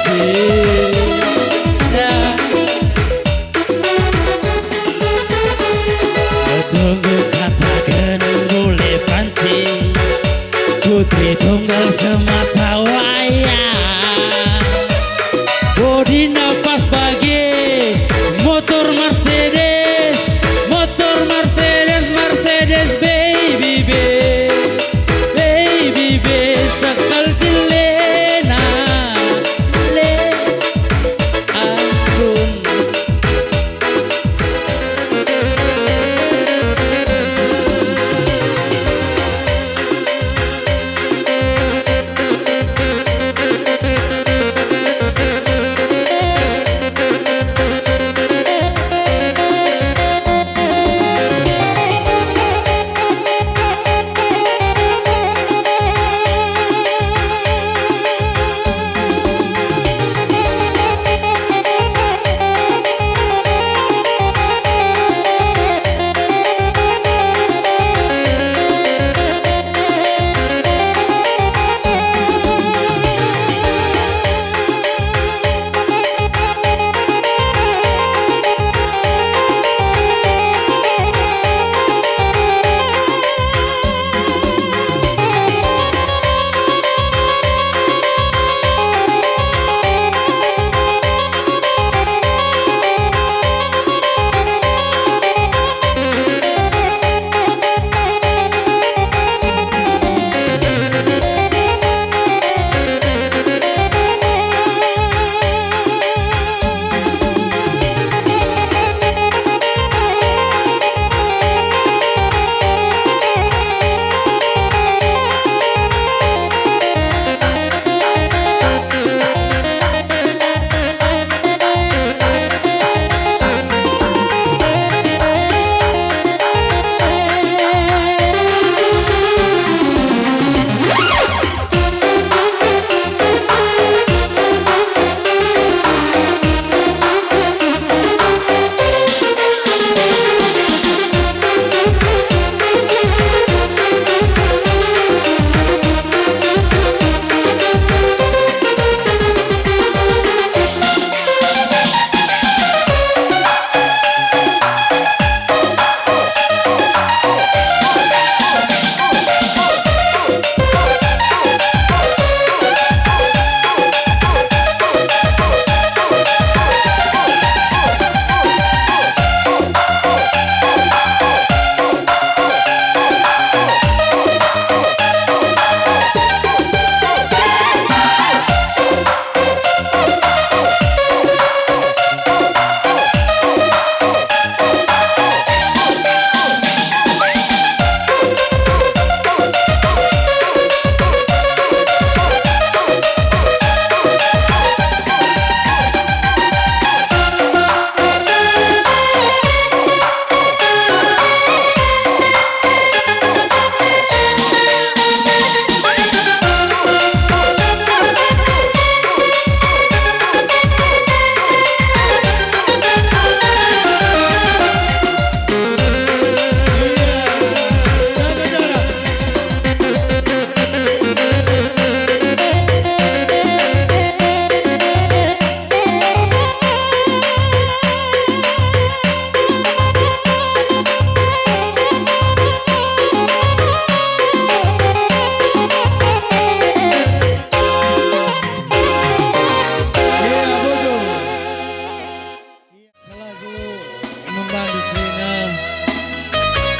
Ya. Tunggu katakan boleh panci, putri tunggal semata wayang. Bodi nafas bagi motor Mercedes, Mercedes baby sekal jelena le agung.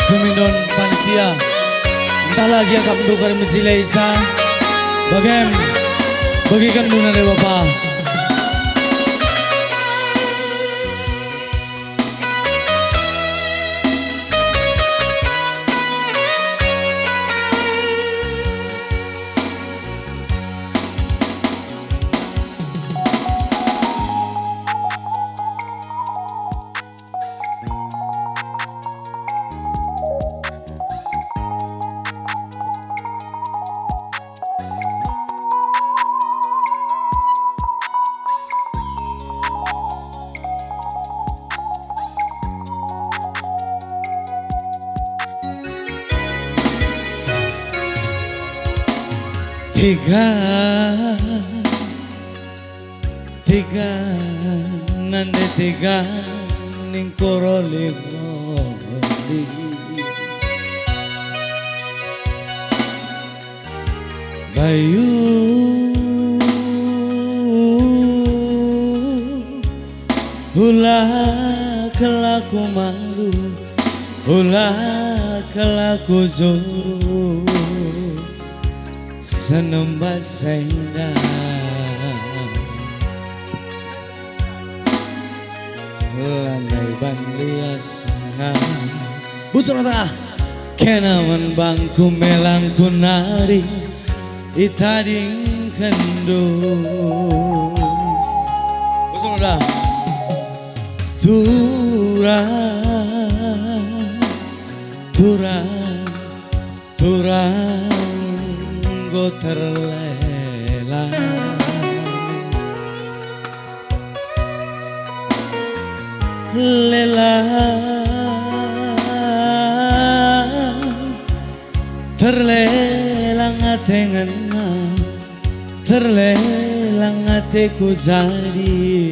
Pemindon panitia entah lagi yang mendukar mensilaisa bagikan bunga dari Bapak. nande tiga ning koro limoli Bayu Ulah kelaku malu Ulah kelaku zuru Senembas saindah Landai bandia sana Busur rata Kenaman bangku melangku nari Itading kendo Busur rata Turang go terlela Lela terlelang ate ngena terlelang ateku jadi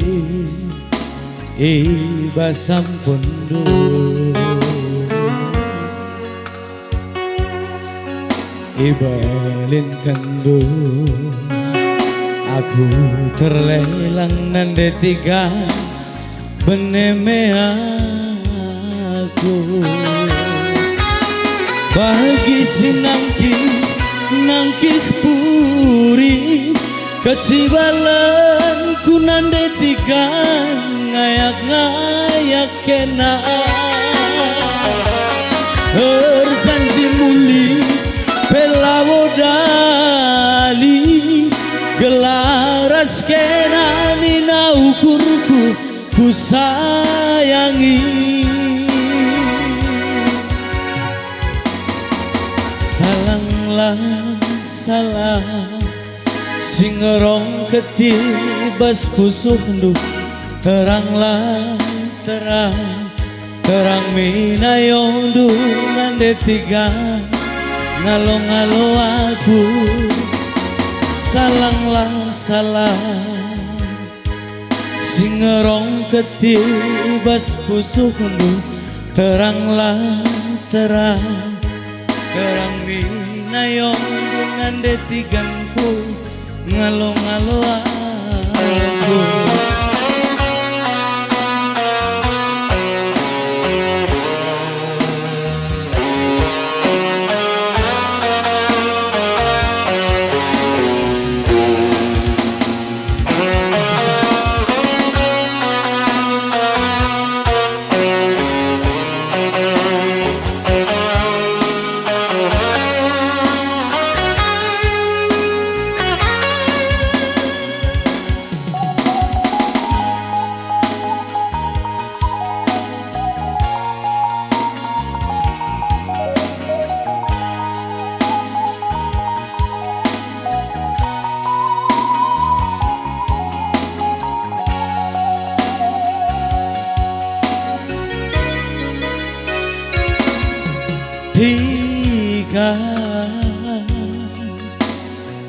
iba sampundu ibalin kandu aku terlelang nande tiga beneme aku bagi sinangki nangkih puri kecibalan ku nande tiga ngayak kena berjanji muli pelawodali gelaras kena nina ukurku ku sayangi salanglah salah singerong ketibas pusuh nduh teranglah terang minayong nande tiga ngalo-ngalo aku salanglah salah singerong ketibas pusuh nduh teranglah terang minayong nande tiganku ngalo-ngalo aku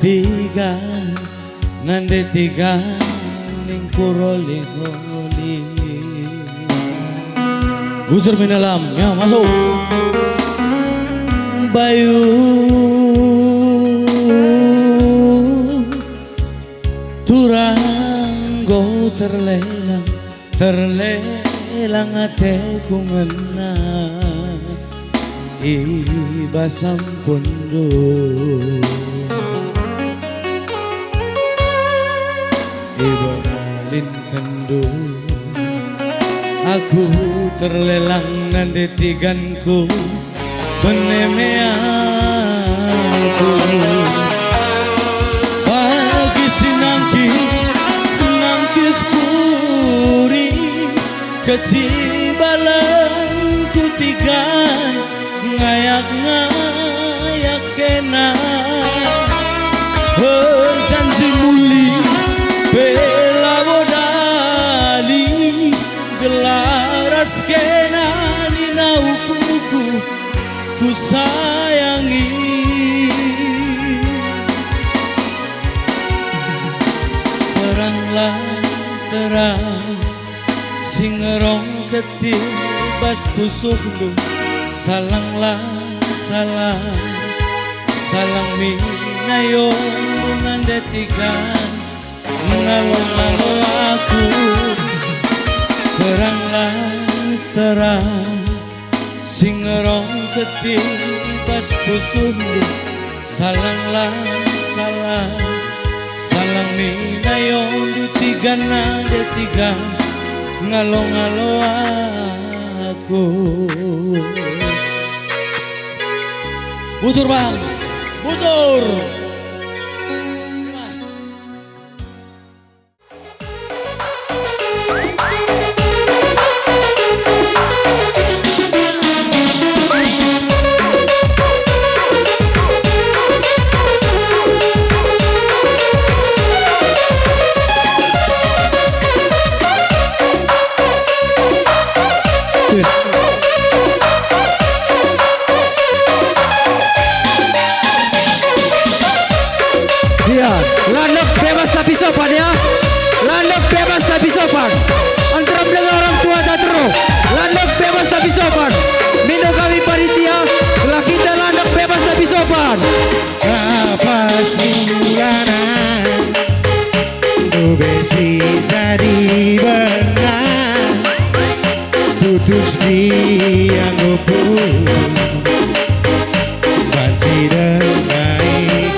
tiga nande tiga ning kuroli goli busur minalam ya masuk bayu turanggo terlelang ateku ngena iba sampundu ibalin kandu aku terlelang nande tiganku beneme aku bagi sinangki nangkih puri kecibalan kutigan ngayak kena berjanji muli bela modali gelaras kena nina ukuku ku sayangi teranglah terang sing ngerong getih bas pusuk lu salanglah salang minayo ngandetikan ngalo-ngalo aku terang sing ngerong getih bas pusuk lu salanglah salang minayo dutigan detikan ngalo-ngalo aku. Bujur bang, bujur. Landok bebas tapi sopan ya. Landok bebas tapi sopan. Antara dengan orang tua tak teruk. Landok bebas tapi sopan. Mindo kami panitia. Lah kita landok bebas tapi sopan. Kapas bulanan tu besi jadi benar putus dianggupu banci dengai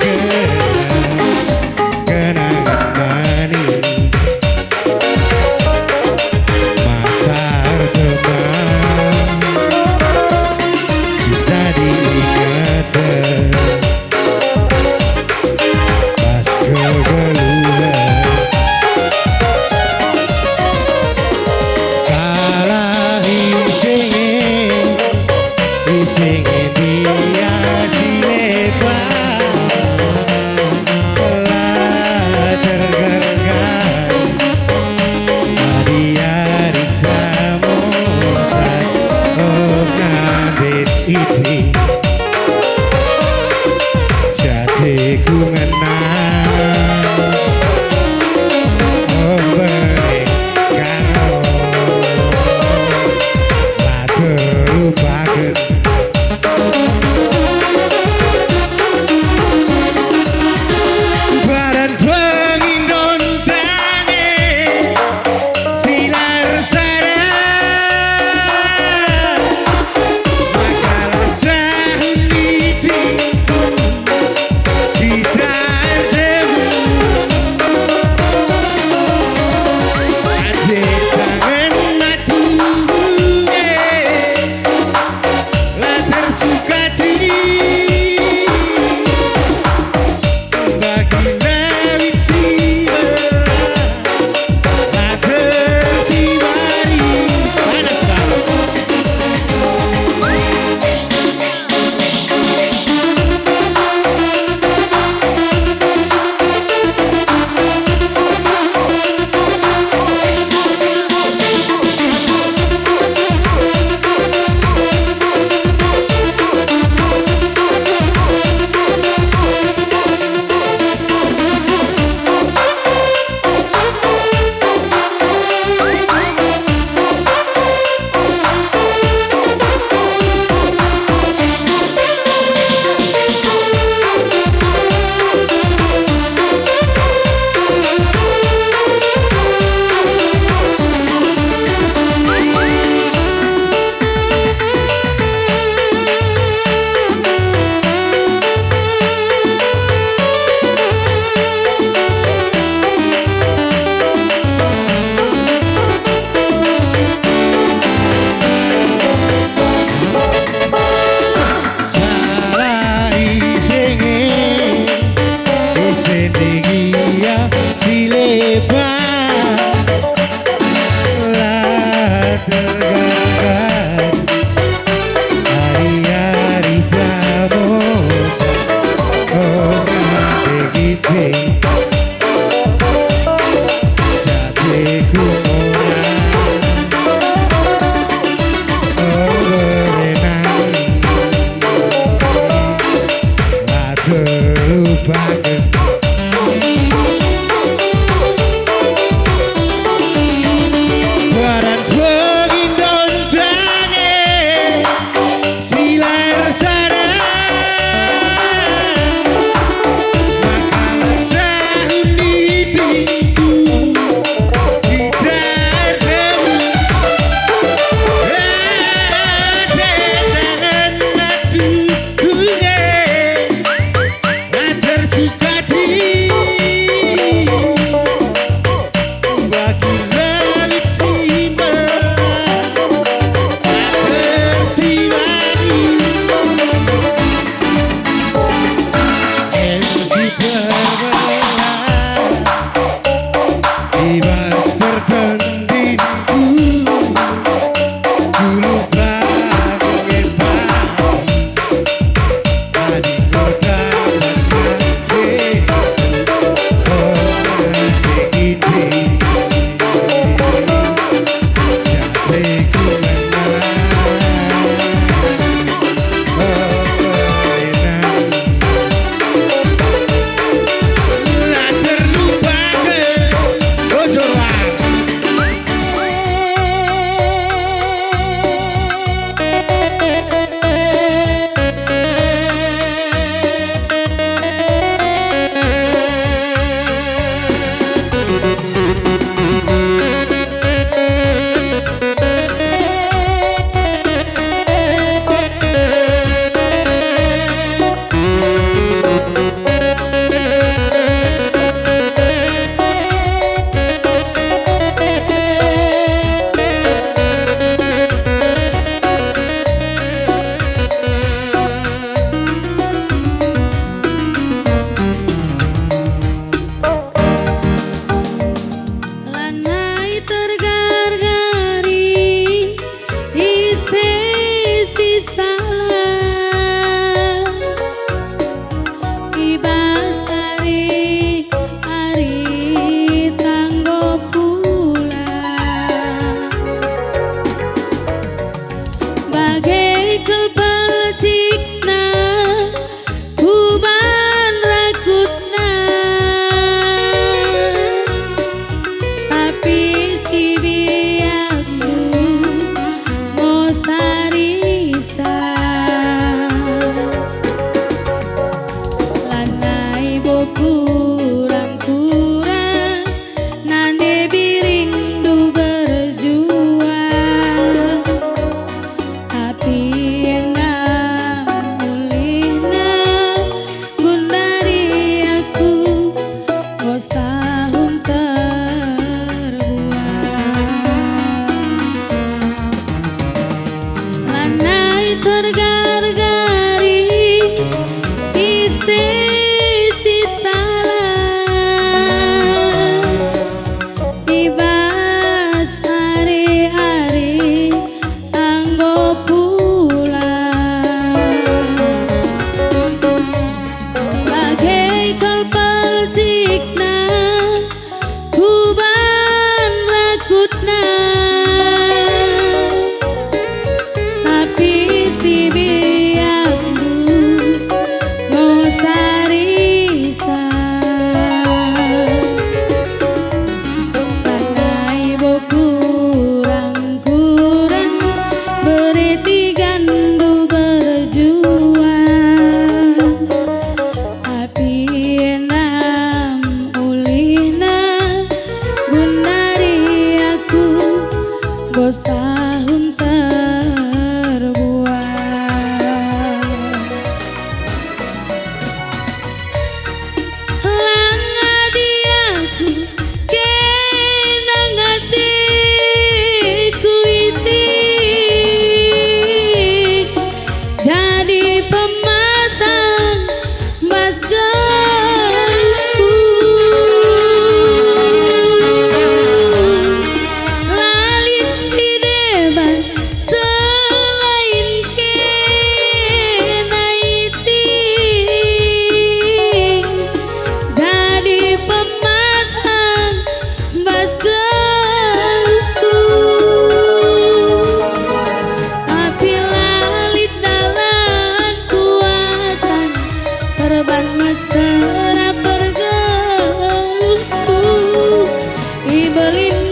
kenangan manis masar teman bisa diingatan pas kegeluhan salah isi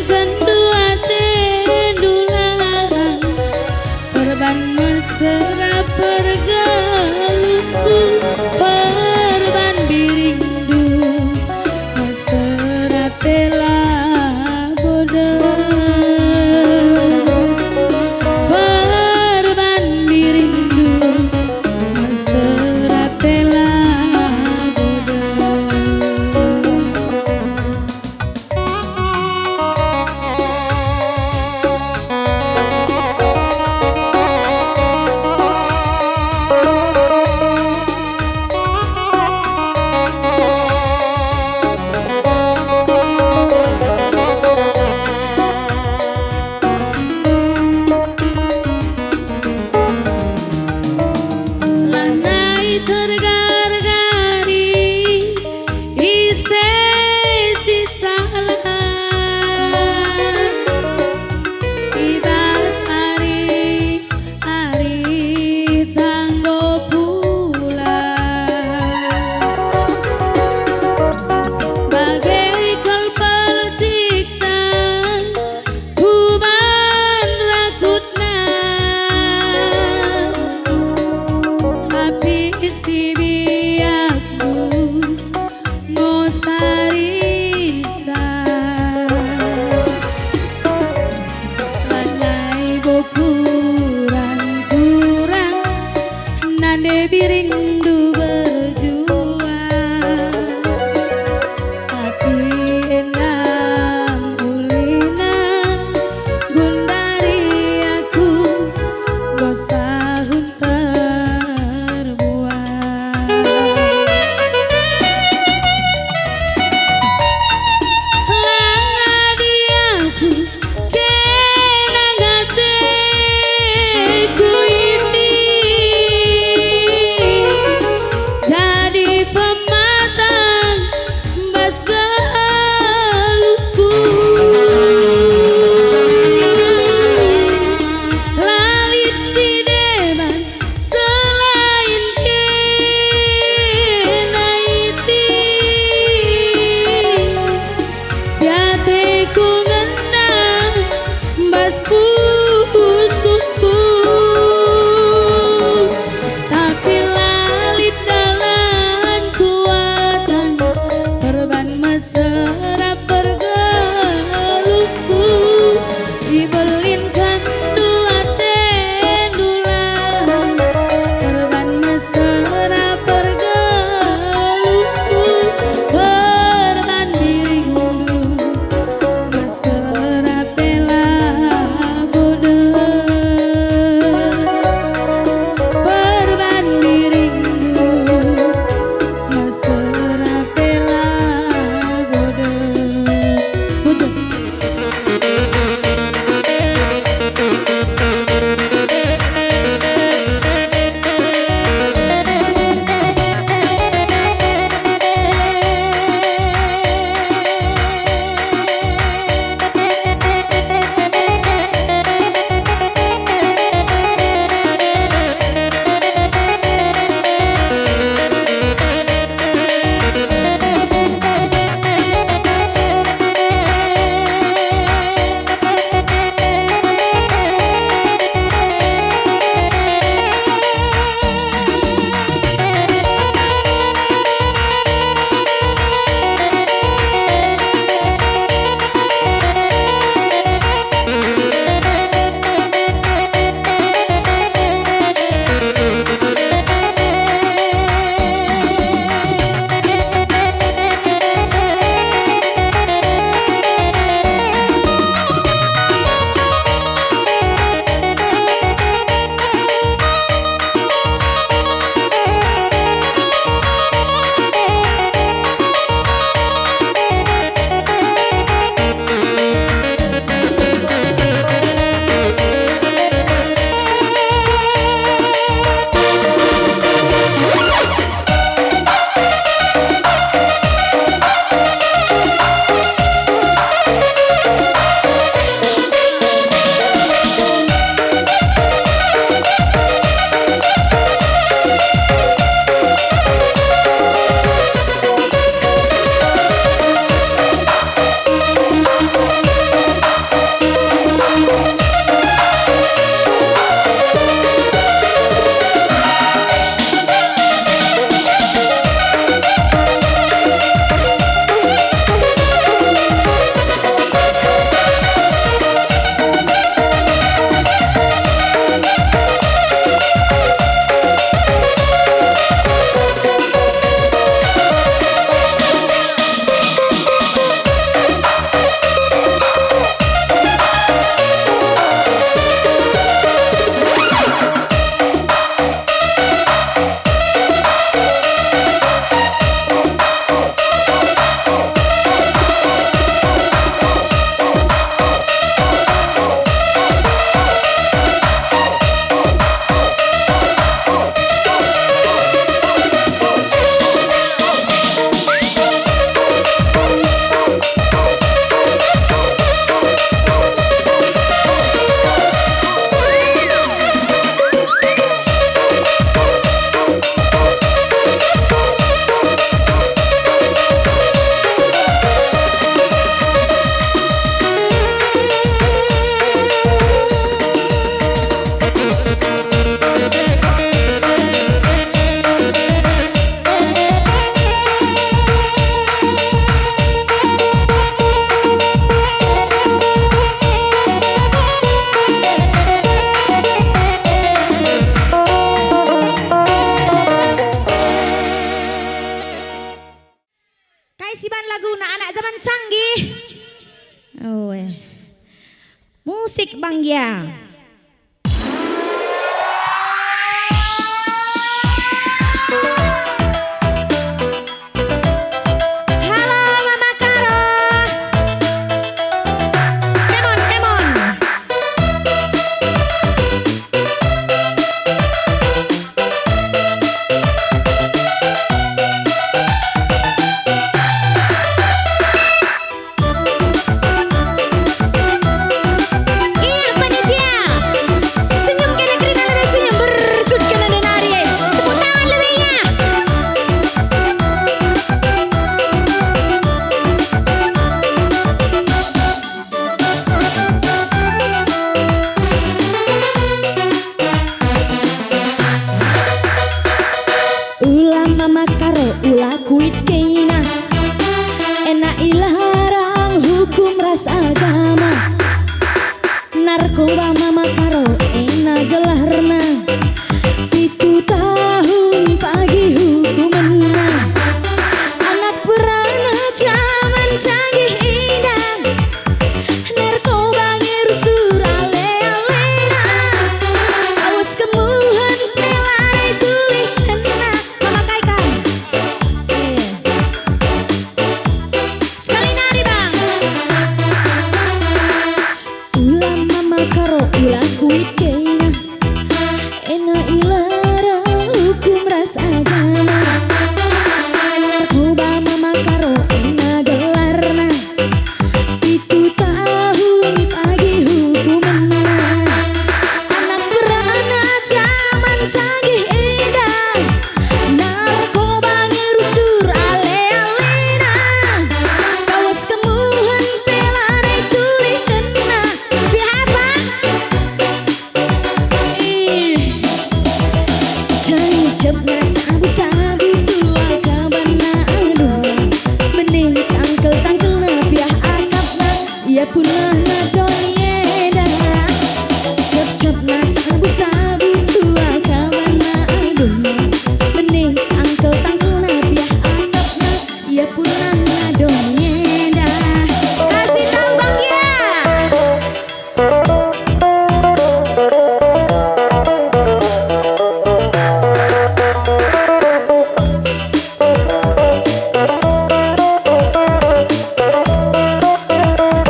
kendua tendulang perban mesra pergaluku perban birindu mesra pela bodoh perban birindu mesra pela bodoh. Musik Bang Gia. Halo Mama Karo. Come on, come on. Iya panitia. Senyum kena kerina lebih senyum bercut kena denari. Tepuk tangan lebihnya. Ulah Mama Karo ulah kuit keina. Enak ilarang hukum ras agama. Narkoba Mama Karo enak gelarna. 7 tahun pagi hukumanna. Anak perana zaman canggih indah. Narkoba ngerusur ale-alena. Awas kemuhan pelare tulih kena. Mama Kaikan. Sekali nari Bang. Ulah Mama Karo ulah kuit keina. Ena ilarang hukum ras agama. Narkoba Mama Karo ena gelarna. 7 tahun pagi hukumanna. Anak perana zaman canggih indah. Narkoba ngerusur ale-alena. Kawas kemuhan pelare tulih kena. Biar apa? Jancep sabu-sabu tua kabana aduh. Bening tangkel-tangkel biah akapna. Ia punah na donieda. Cep-cep sabu-sabu tua kabana aduh. Bening tangkel-tangkel biah akapna. Ia punah na donieda. Kasih tahu Bang Gia.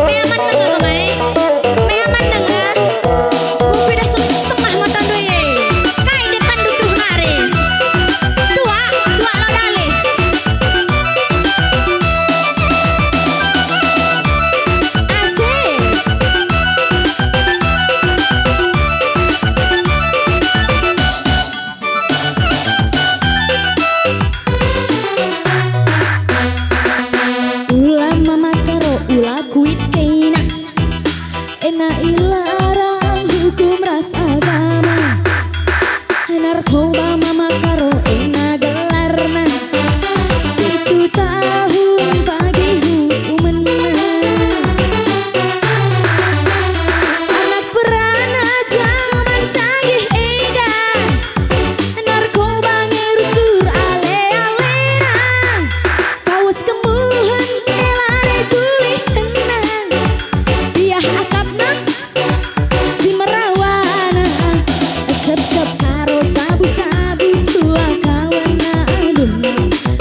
Meaman nengah lo Mai. Meaman nengah. Kopi dah setengah mata doye. Kai depan dutuh nari. Tua lo dale. Asik. Ulah Mama Karo ulah kuit keina. Ena ilarang hukum ras agama. Narkoba Mama Karo ena gelarna. 7 tahun pagi hukumanna. Anak perana zaman canggih indah. Narkoba ngerusur ale-alena. Kawas kemuhan pelare tulih kena. Biah akapna si merawana. Cep-cep karo sabu-sabu tua kawana aduh.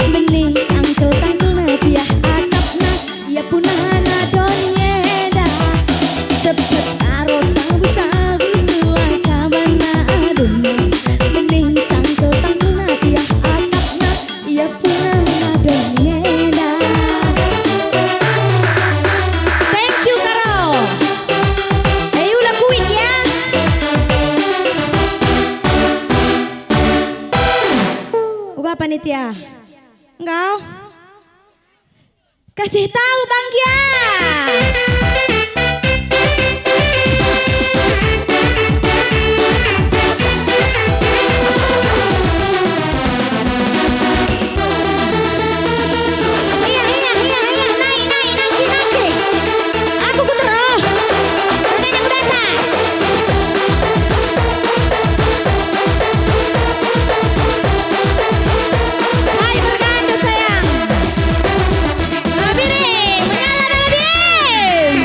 Bening tangkel-tangkelna biah akapna. Ia punahana donieda. Cep-cep karo sabu-sabu tua kawana aduh. Bening tangkel-tangkelna biah akapna. Ia punahana donieda. Thank you Karo. Ulah kuit ya. Uga panitia. Engkau kasih tahu Bang Gia. Iya, naik. Aku kuterus. Tangannya ke atas. Hai bergantung sayang. Lebih nih, menyala lebih.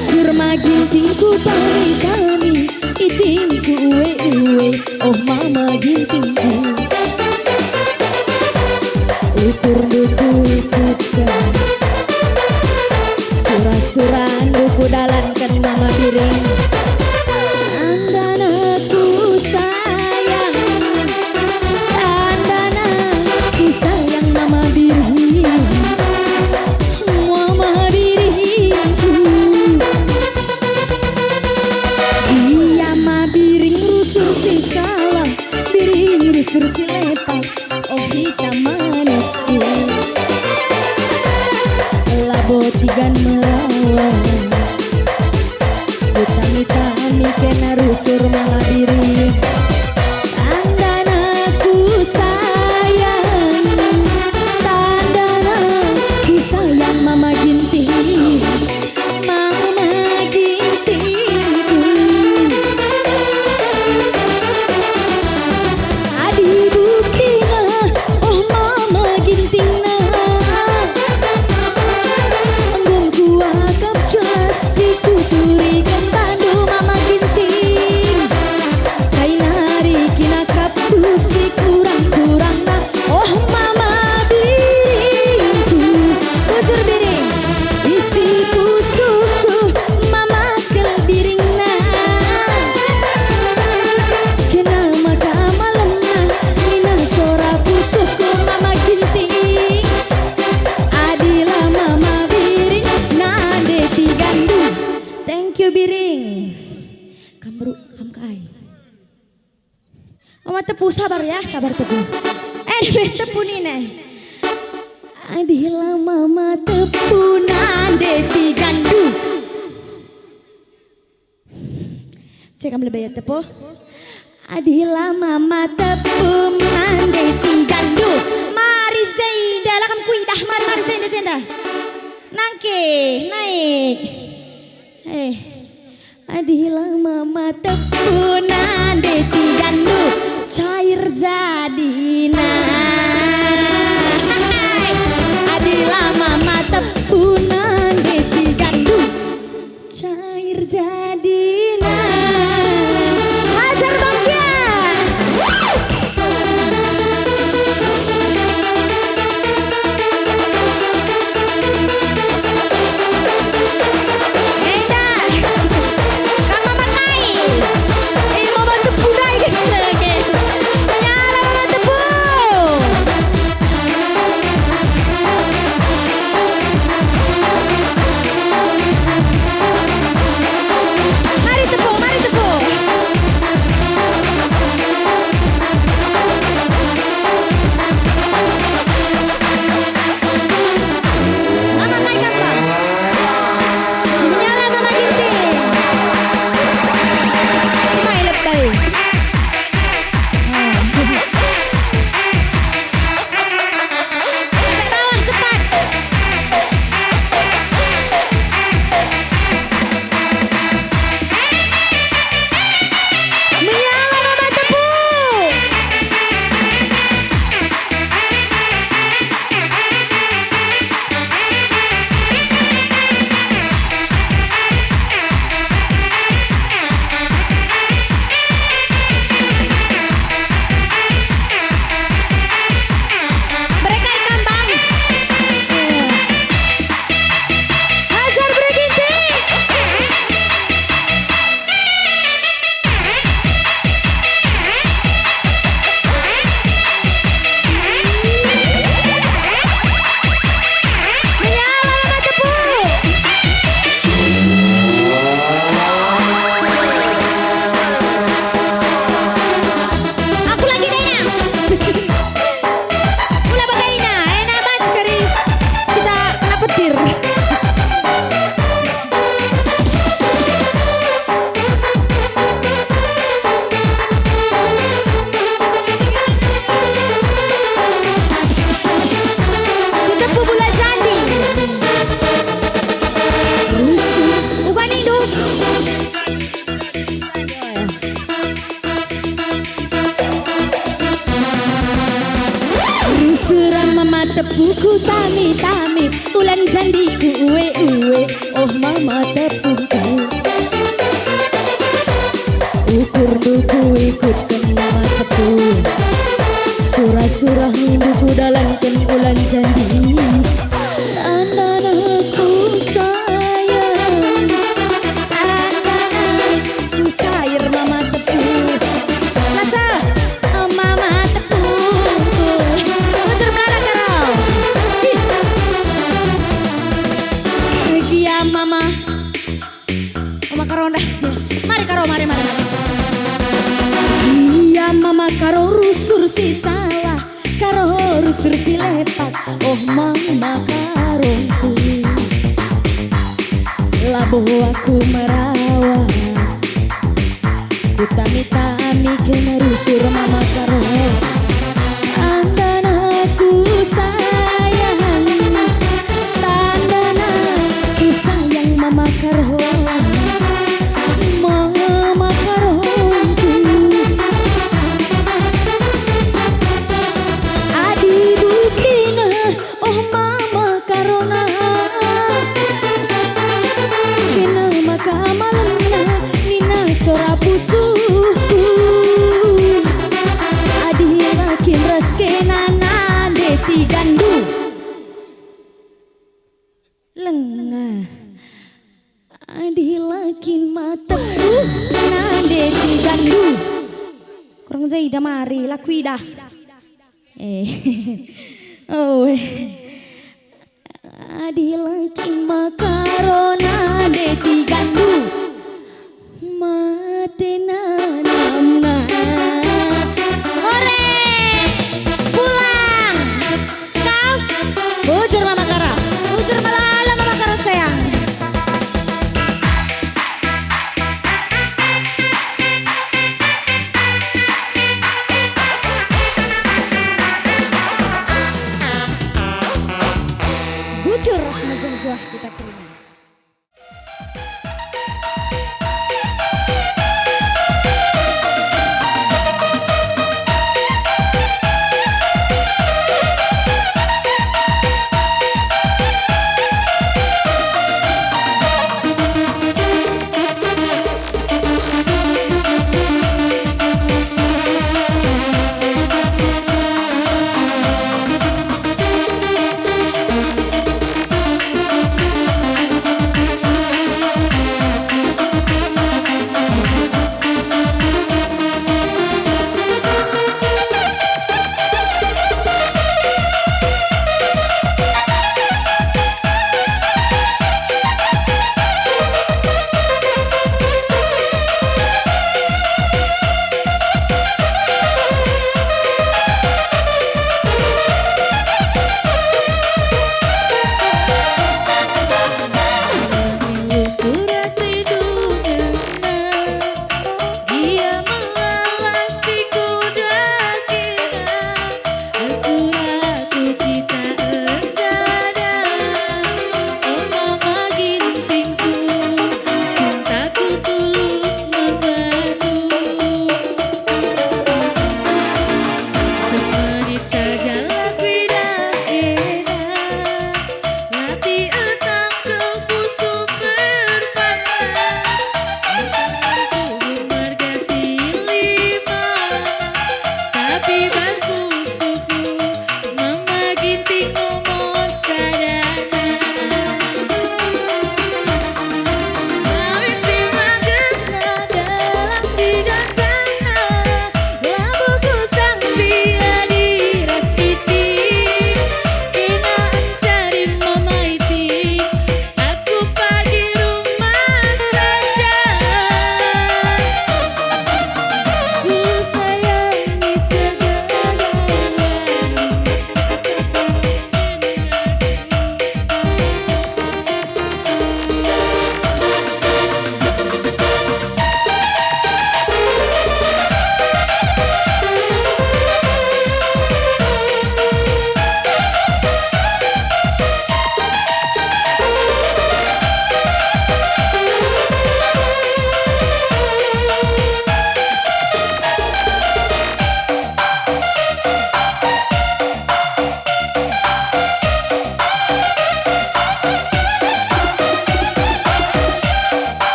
Surma gintingku pari kami itingku uwe oh mama gintingku ukur duku ikutkan surah-surah duku dalankan mama biring andanaku sayang andanaku sayang mama biring mama biringku iya ma biring rusur si sawang biring rusur si lepak oh hitam manisku labotigan merawan utami-tami kena rusur mama biring tandanaku sayang tandanaku sayang mama ginting mama gintingku adi buktina oh mama gintingna anggonku akap jelas si kuturikan bandu mama ginting kai nari kina kaptu si kurang-kurang na oh mama biringku bujur biring isi pusukku mama kel biring na kena maka malam na nina sora pusukku mama ginting adila mama biring nade tigandu thank you biring kamru kamkai mama tepu sabar ya sabar tepu bes tepu nih nih adila mama tepu nade tigandu cek kamu lebih ya tepu adila mama tepu nade tigandu mari Zainda lah kamu kuidah mari Zainda nangke naik adila mama tepu nade tigandu cair jadina adila mama tepu nade tigandu cair jadina hajar bagja dah. Mari karo mari. Iya mama karo rusur si salah, karo rusur si lepak. Oh mama karongku, labuh aku merawat. Ku tami-tami kena rusur mama karo. Andan aku sayang, tandan aku sayang mama karo. Mama karoku, adi bukina, oh mama karona. Kena maka malamna, nina sora pusuku. Adi makin reskena nade tigandu. Lengah. Adi lakin mata nade tigandu. Kurang jai dah mari lakui dah. Oh. Adi lakin makarona de